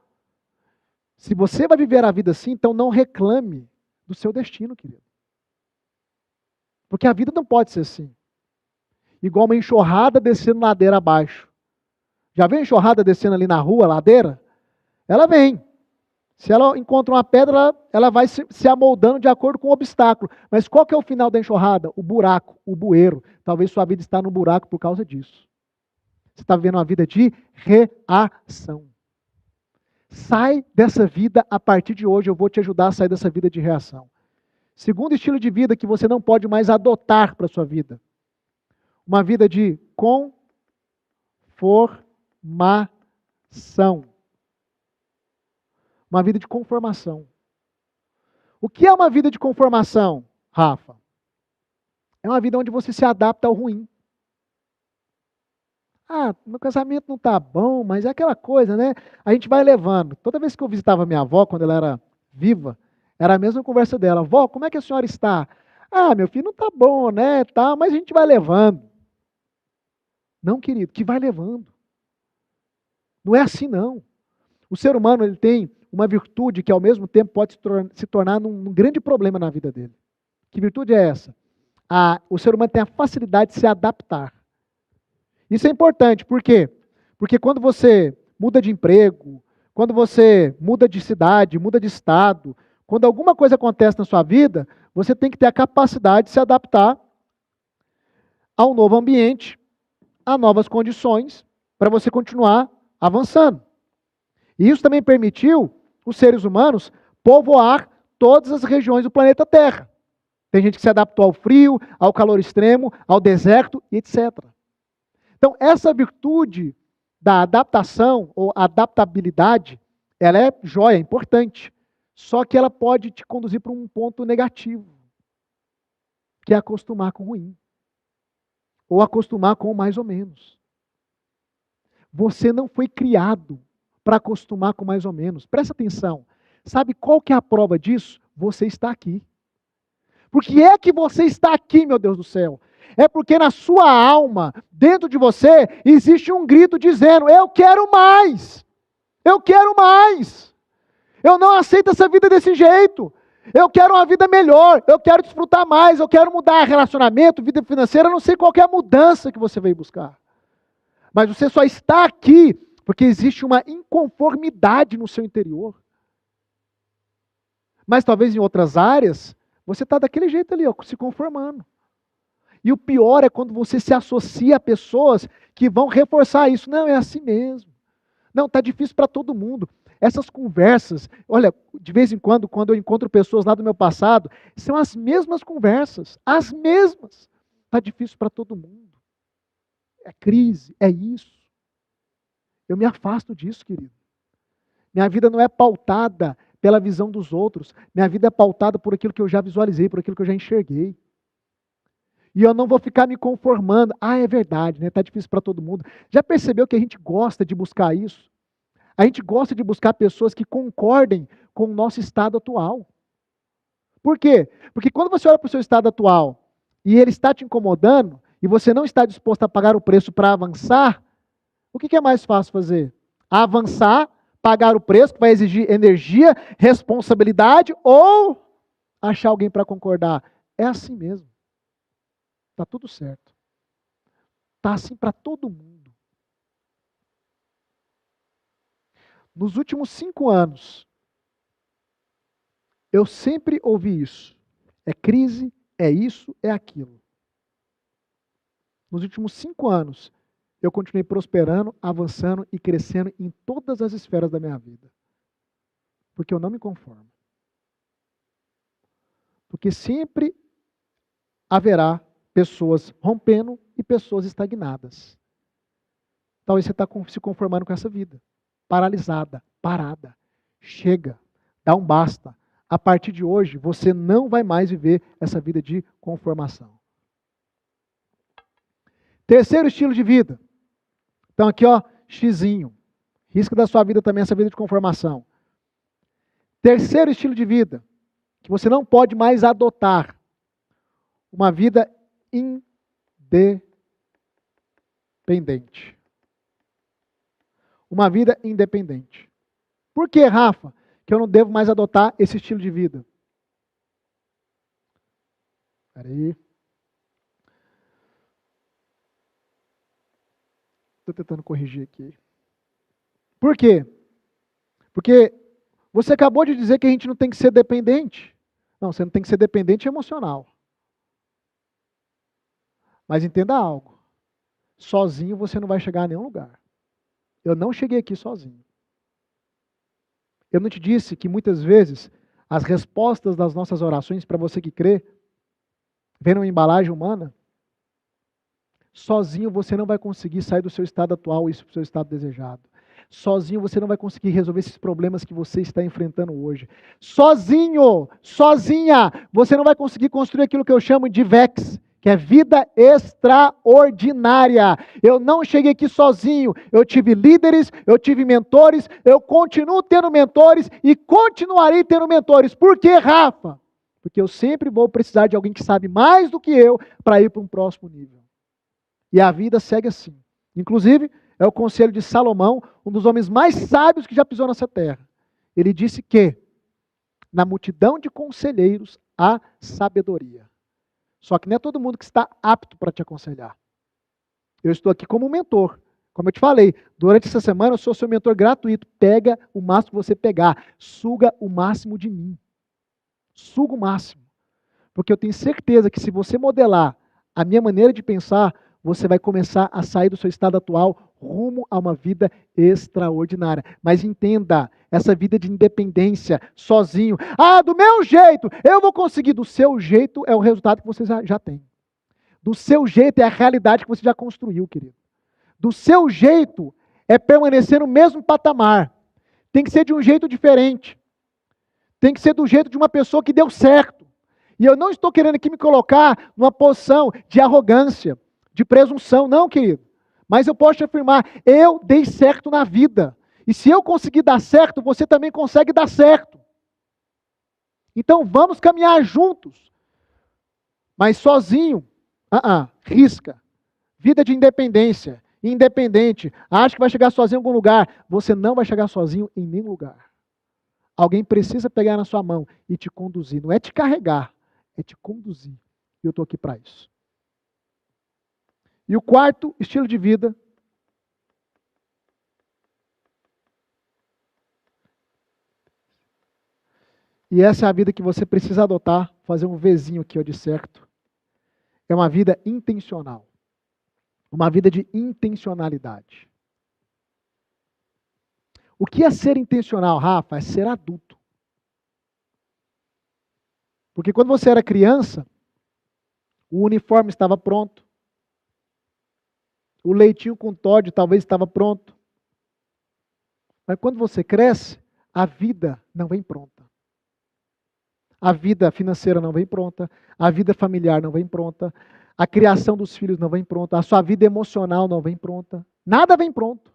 Se você vai viver a vida assim, então não reclame do seu destino, querido. Porque a vida não pode ser assim. Igual uma enxurrada descendo ladeira abaixo. Já vê a enxurrada descendo ali na rua, ladeira? Ela vem. Se ela encontra uma pedra, ela vai se amoldando de acordo com o obstáculo. Mas qual que é o final da enxurrada? O buraco, o bueiro. Talvez sua vida está no buraco por causa disso. Você está vivendo uma vida de reação. Sai dessa vida a partir de hoje. Eu vou te ajudar a sair dessa vida de reação. Segundo estilo de vida que você não pode mais adotar para a sua vida. Uma vida de conformação. Uma vida de conformação. O que é uma vida de conformação, Rafa? É uma vida onde você se adapta ao ruim. Meu casamento não está bom, mas é aquela coisa, né? A gente vai levando. Toda vez que eu visitava minha avó, quando ela era viva, era a mesma conversa dela. Vó, como é que a senhora está? Meu filho não está bom, né? Tá, mas a gente vai levando. Não, querido, que vai levando. Não é assim, não. O ser humano, ele tem uma virtude que, ao mesmo tempo, pode se tornar num grande problema na vida dele. Que virtude é essa? O ser humano tem a facilidade de se adaptar. Isso é importante, por quê? Porque quando você muda de emprego, quando você muda de cidade, muda de estado, quando alguma coisa acontece na sua vida, você tem que ter a capacidade de se adaptar a um novo ambiente, a novas condições, para você continuar avançando. E isso também permitiu os seres humanos povoar todas as regiões do planeta Terra. Tem gente que se adaptou ao frio, ao calor extremo, ao deserto, etc. Então, essa virtude da adaptação ou adaptabilidade, ela é joia, importante. Só que ela pode te conduzir para um ponto negativo, que é acostumar com o ruim. Ou acostumar com o mais ou menos. Você não foi criado para acostumar com mais ou menos. Presta atenção. Sabe qual que é a prova disso? Você está aqui. Por que é que você está aqui, meu Deus do céu? É porque na sua alma, dentro de você, existe um grito dizendo: eu quero mais! Eu quero mais! Eu não aceito essa vida desse jeito! Eu quero uma vida melhor, eu quero desfrutar mais, eu quero mudar relacionamento, vida financeira, eu não sei qual é a mudança que você veio buscar. Mas você só está aqui porque existe uma inconformidade no seu interior. Mas talvez em outras áreas, você está daquele jeito ali, ó, se conformando. E o pior é quando você se associa a pessoas que vão reforçar isso. Não, é assim mesmo. Não, está difícil para todo mundo. Essas conversas, olha, de vez em quando eu encontro pessoas lá do meu passado, são as mesmas conversas, as mesmas. Está difícil para todo mundo. É crise, é isso. Eu me afasto disso, querido. Minha vida não é pautada pela visão dos outros. Minha vida é pautada por aquilo que eu já visualizei, por aquilo que eu já enxerguei. E eu não vou ficar me conformando. Ah, é verdade, né? Está difícil para todo mundo. Já percebeu que a gente gosta de buscar isso? A gente gosta de buscar pessoas que concordem com o nosso estado atual. Por quê? Porque quando você olha para o seu estado atual e ele está te incomodando e você não está disposto a pagar o preço para avançar, o que é mais fácil fazer? Avançar, pagar o preço, que vai exigir energia, responsabilidade, ou achar alguém para concordar? É assim mesmo. Está tudo certo. Está assim para todo mundo. Nos últimos 5 anos, eu sempre ouvi isso. É crise, é isso, é aquilo. Nos últimos 5 anos, eu continuei prosperando, avançando e crescendo em todas as esferas da minha vida. Porque eu não me conformo. Porque sempre haverá pessoas rompendo e pessoas estagnadas. Talvez você está se conformando com essa vida. Paralisada, parada. Chega, dá um basta. A partir de hoje, você não vai mais viver essa vida de conformação. Terceiro estilo de vida. Então aqui, ó, xizinho. Risca da sua vida também essa vida de conformação. Terceiro estilo de vida, que você não pode mais adotar. Uma vida independente. Uma vida independente. Por que, Rafa, que eu não devo mais adotar esse estilo de vida? Espera aí. Estou tentando corrigir aqui. Por quê? Porque você acabou de dizer que a gente não tem que ser dependente. Não, você não tem que ser dependente emocional. Mas entenda algo. Sozinho você não vai chegar a nenhum lugar. Eu não cheguei aqui sozinho. Eu não te disse que muitas vezes as respostas das nossas orações, para você que crê, vem numa embalagem humana? Sozinho você não vai conseguir sair do seu estado atual e ir para o seu estado desejado. Sozinho você não vai conseguir resolver esses problemas que você está enfrentando hoje. Sozinho, sozinha, você não vai conseguir construir aquilo que eu chamo de VEX, que é vida extraordinária. Eu não cheguei aqui sozinho, eu tive líderes, eu tive mentores, eu continuo tendo mentores e continuarei tendo mentores. Por quê, Rafa? Porque eu sempre vou precisar de alguém que sabe mais do que eu para ir para um próximo nível. E a vida segue assim. Inclusive, é o conselho de Salomão, um dos homens mais sábios que já pisou nessa terra. Ele disse que na multidão de conselheiros há sabedoria. Só que não é todo mundo que está apto para te aconselhar. Eu estou aqui como mentor. Como eu te falei, durante essa semana eu sou seu mentor gratuito. Pega o máximo que você pegar. Suga o máximo de mim. Suga o máximo. Porque eu tenho certeza que se você modelar a minha maneira de pensar, você vai começar a sair do seu estado atual rumo a uma vida extraordinária. Mas entenda, essa vida de independência, sozinho. Ah, do meu jeito, eu vou conseguir. Do seu jeito é o resultado que você já tem. Do seu jeito é a realidade que você já construiu, querido. Do seu jeito é permanecer no mesmo patamar. Tem que ser de um jeito diferente. Tem que ser do jeito de uma pessoa que deu certo. E eu não estou querendo aqui me colocar numa posição de arrogância, de presunção, não, querido. Mas eu posso te afirmar, eu dei certo na vida. E se eu conseguir dar certo, você também consegue dar certo. Então vamos caminhar juntos. Mas sozinho, risca. Vida de independência. Independente. Acha que vai chegar sozinho em algum lugar. Você não vai chegar sozinho em nenhum lugar. Alguém precisa pegar na sua mão e te conduzir. Não é te carregar, é te conduzir. E eu estou aqui para isso. E o quarto estilo de vida. E essa é a vida que você precisa adotar. Fazer um Vzinho aqui, ó, de certo. É uma vida intencional. Uma vida de intencionalidade. O que é ser intencional, Rafa? É ser adulto. Porque quando você era criança, o uniforme estava pronto. O leitinho com Toddy talvez estava pronto. Mas quando você cresce, a vida não vem pronta. A vida financeira não vem pronta. A vida familiar não vem pronta. A criação dos filhos não vem pronta. A sua vida emocional não vem pronta. Nada vem pronto.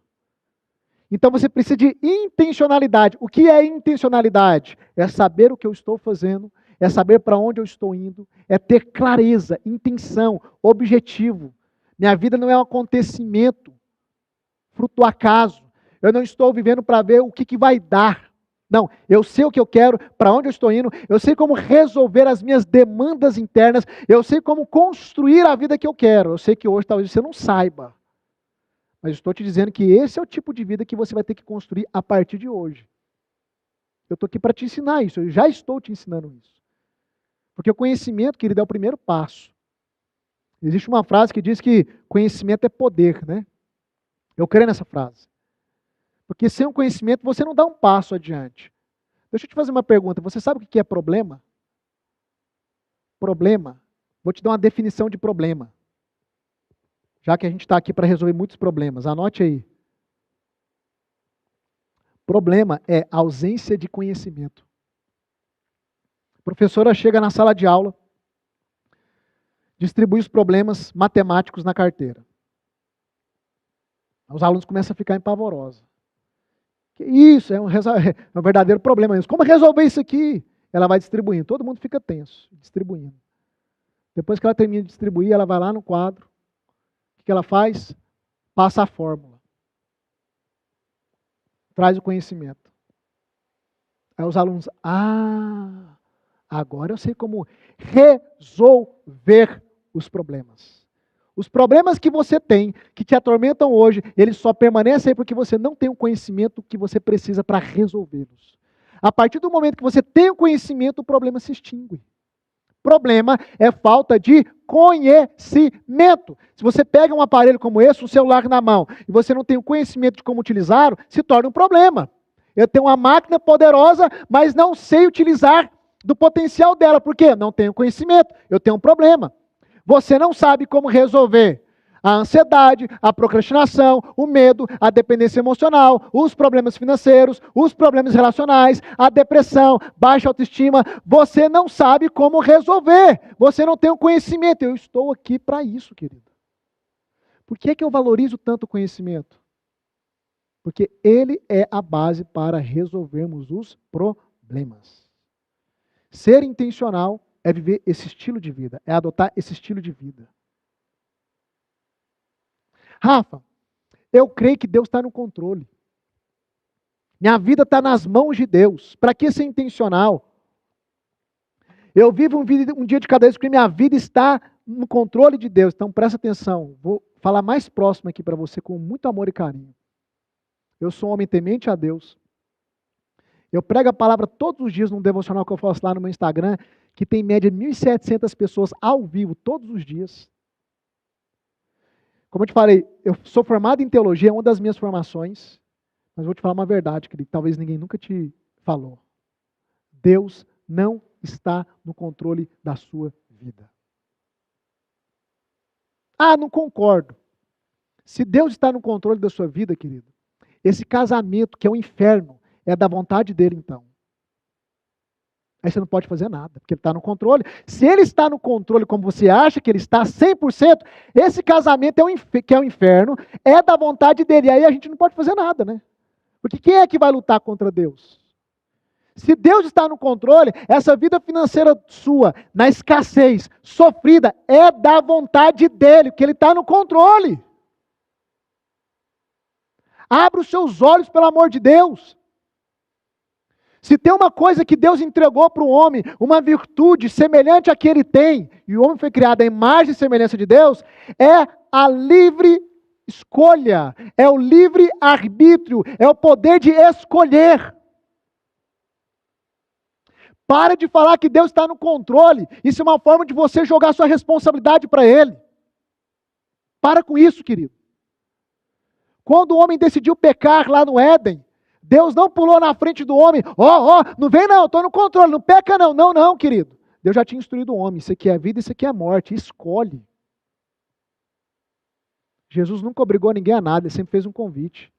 Então você precisa de intencionalidade. O que é intencionalidade? É saber o que eu estou fazendo, é saber para onde eu estou indo, é ter clareza, intenção, objetivo. Minha vida não é um acontecimento, fruto do acaso. Eu não estou vivendo para ver o que vai dar. Não, eu sei o que eu quero, para onde eu estou indo, eu sei como resolver as minhas demandas internas, eu sei como construir a vida que eu quero. Eu sei que hoje talvez você não saiba. Mas estou te dizendo que esse é o tipo de vida que você vai ter que construir a partir de hoje. Eu estou aqui para te ensinar isso, eu já estou te ensinando isso. Porque o conhecimento, querido, é o primeiro passo. Existe uma frase que diz que conhecimento é poder, né? Eu creio nessa frase. Porque sem o conhecimento você não dá um passo adiante. Deixa eu te fazer uma pergunta, você sabe o que é problema? Problema, vou te dar uma definição de problema. Já que a gente está aqui para resolver muitos problemas, anote aí. Problema é ausência de conhecimento. A professora chega na sala de aula, distribui os problemas matemáticos na carteira. Os alunos começam a ficar empavorosos. Que isso? É um verdadeiro problema. Como resolver isso aqui? Ela vai distribuindo. Todo mundo fica tenso, distribuindo. Depois que ela termina de distribuir, ela vai lá no quadro. O que ela faz? Passa a fórmula. Traz o conhecimento. Aí os alunos, agora eu sei como resolver os problemas. Os problemas que você tem, que te atormentam hoje, eles só permanecem aí porque você não tem o conhecimento que você precisa para resolvê-los. A partir do momento que você tem o conhecimento, o problema se extingue. Problema é falta de conhecimento. Se você pega um aparelho como esse, um celular na mão, e você não tem o conhecimento de como utilizá-lo, se torna um problema. Eu tenho uma máquina poderosa, mas não sei utilizar do potencial dela. Por quê? Não tenho conhecimento. Eu tenho um problema. Você não sabe como resolver a ansiedade, a procrastinação, o medo, a dependência emocional, os problemas financeiros, os problemas relacionais, a depressão, baixa autoestima. Você não sabe como resolver. Você não tem o conhecimento. Eu estou aqui para isso, querido. Por que eu valorizo tanto o conhecimento? Porque ele é a base para resolvermos os problemas. Ser intencional é viver esse estilo de vida, é adotar esse estilo de vida. Rafa, eu creio que Deus está no controle. Minha vida está nas mãos de Deus. Para que ser intencional? Eu vivo um dia de cada vez porque minha vida está no controle de Deus. Então presta atenção, vou falar mais próximo aqui para você com muito amor e carinho. Eu sou um homem temente a Deus. Eu prego a palavra todos os dias num devocional que eu faço lá no meu Instagram, que tem em média 1.700 pessoas ao vivo todos os dias. Como eu te falei, eu sou formado em teologia, é uma das minhas formações, mas vou te falar uma verdade, que talvez ninguém nunca te falou. Deus não está no controle da sua vida. Ah, não concordo. Se Deus está no controle da sua vida, querido, esse casamento, que é o inferno, é da vontade dele, então. Aí você não pode fazer nada, porque ele está no controle. Se ele está no controle como você acha que ele está, 100%, esse casamento que é o inferno, é da vontade dele. E aí a gente não pode fazer nada, né? Porque quem é que vai lutar contra Deus? Se Deus está no controle, essa vida financeira sua, na escassez, sofrida, é da vontade dele, porque ele está no controle. Abra os seus olhos, pelo amor de Deus. Se tem uma coisa que Deus entregou para o homem, uma virtude semelhante à que ele tem, e o homem foi criado à imagem e semelhança de Deus, é a livre escolha, é o livre arbítrio, é o poder de escolher. Para de falar que Deus está no controle. Isso é uma forma de você jogar sua responsabilidade para Ele. Para com isso, querido. Quando o homem decidiu pecar lá no Éden, Deus não pulou na frente do homem. Não vem não, estou no controle, não peca não. Não, querido. Deus já tinha instruído o homem. Isso aqui é vida, isso aqui é morte. Escolhe. Jesus nunca obrigou ninguém a nada, ele sempre fez um convite.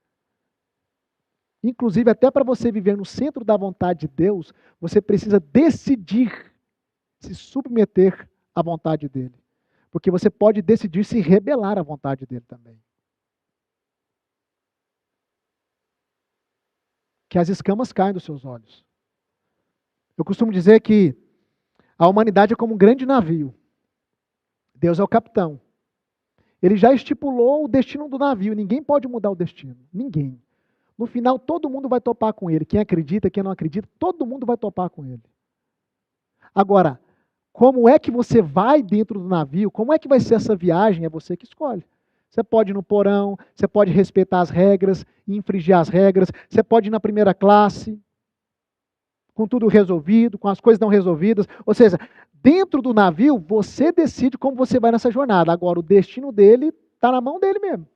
Inclusive, até para você viver no centro da vontade de Deus, você precisa decidir se submeter à vontade dele. Porque você pode decidir se rebelar à vontade dele também. Que as escamas caem dos seus olhos. Eu costumo dizer que a humanidade é como um grande navio. Deus é o capitão. Ele já estipulou o destino do navio. Ninguém pode mudar o destino. Ninguém. No final, todo mundo vai topar com ele. Quem acredita, quem não acredita, todo mundo vai topar com ele. Agora, como é que você vai dentro do navio? Como é que vai ser essa viagem? É você que escolhe. Você pode ir no porão, você pode respeitar as regras e infringir as regras. Você pode ir na primeira classe, com tudo resolvido, com as coisas não resolvidas. Ou seja, dentro do navio, você decide como você vai nessa jornada. Agora, o destino dele está na mão dele mesmo.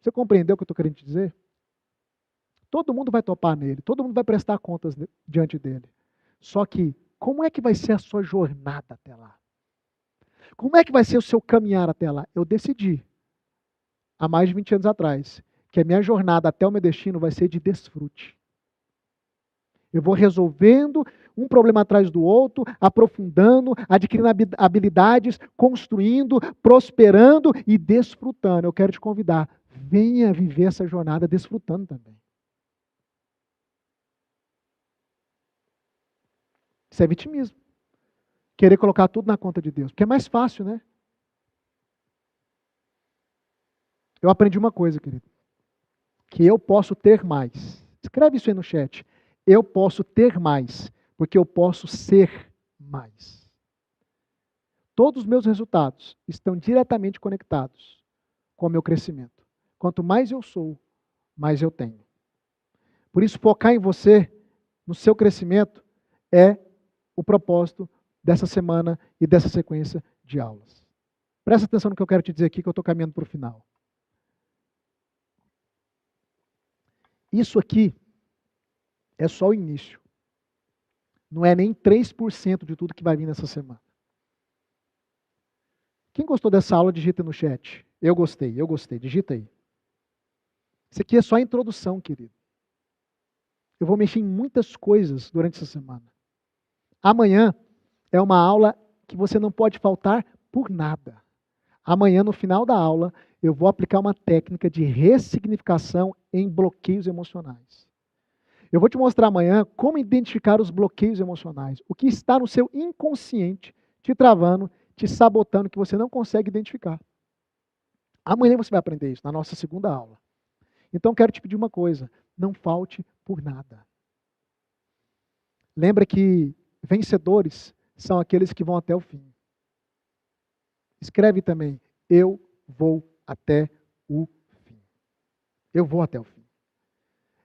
Você compreendeu o que eu estou querendo te dizer? Todo mundo vai topar nele, todo mundo vai prestar contas diante dele. Só que, como é que vai ser a sua jornada até lá? Como é que vai ser o seu caminhar até lá? Eu decidi, há mais de 20 anos atrás, que a minha jornada até o meu destino vai ser de desfrute. Eu vou resolvendo um problema atrás do outro, aprofundando, adquirindo habilidades, construindo, prosperando e desfrutando. Eu quero te convidar, venha viver essa jornada desfrutando também. Isso é vitimismo. Querer colocar tudo na conta de Deus. Porque é mais fácil, né? Eu aprendi uma coisa, querido. Que eu posso ter mais. Escreve isso aí no chat. Eu posso ter mais, porque eu posso ser mais. Todos os meus resultados estão diretamente conectados com o meu crescimento. Quanto mais eu sou, mais eu tenho. Por isso, focar em você, no seu crescimento, é o propósito dessa semana e dessa sequência de aulas. Presta atenção no que eu quero te dizer aqui, que eu estou caminhando para o final. Isso aqui é só o início. Não é nem 3% de tudo que vai vir nessa semana. Quem gostou dessa aula, digita no chat. Eu gostei, digita aí. Isso aqui é só a introdução, querido. Eu vou mexer em muitas coisas durante essa semana. Amanhã é uma aula que você não pode faltar por nada. Amanhã, no final da aula, eu vou aplicar uma técnica de ressignificação em bloqueios emocionais. Eu vou te mostrar amanhã como identificar os bloqueios emocionais. O que está no seu inconsciente te travando, te sabotando, que você não consegue identificar. Amanhã você vai aprender isso, na nossa segunda aula. Então, quero te pedir uma coisa. Não falte por nada. Lembra que vencedores são aqueles que vão até o fim. Escreve também, eu vou até o fim. Eu vou até o fim.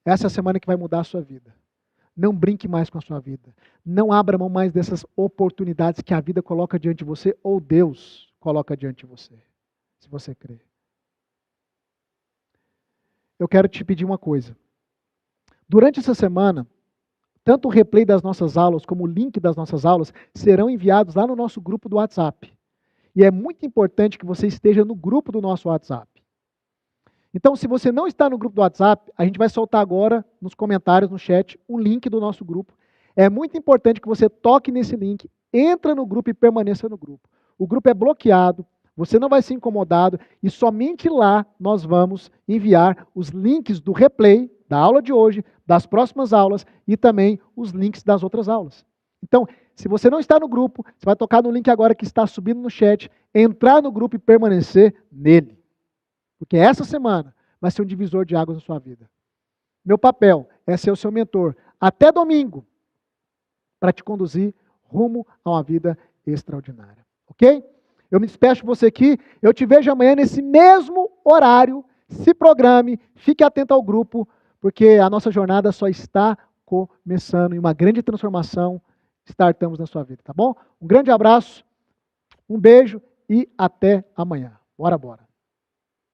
Essa é a semana que vai mudar a sua vida. Não brinque mais com a sua vida. Não abra mão mais dessas oportunidades que a vida coloca diante de você ou Deus coloca diante de você. se você crê. Eu quero te pedir uma coisa. Durante essa semana, tanto o replay das nossas aulas como o link das nossas aulas serão enviados lá no nosso grupo do WhatsApp. E é muito importante que você esteja no grupo do nosso WhatsApp. Então, se você não está no grupo do WhatsApp, a gente vai soltar agora nos comentários, no chat, um link do nosso grupo. É muito importante que você toque nesse link, entra no grupo e permaneça no grupo. O grupo é bloqueado, você não vai ser incomodado e somente lá nós vamos enviar os links do replay da aula de hoje, das próximas aulas e também os links das outras aulas. Então, se você não está no grupo, você vai tocar no link agora que está subindo no chat, entrar no grupo e permanecer nele. Porque essa semana vai ser um divisor de águas na sua vida. Meu papel é ser o seu mentor até domingo para te conduzir rumo a uma vida extraordinária. Ok? Eu me despeço de você aqui. Eu te vejo amanhã nesse mesmo horário. Se programe, fique atento ao grupo, porque a nossa jornada só está começando e uma grande transformação startamos na sua vida, tá bom? Um grande abraço, um beijo e até amanhã. Bora.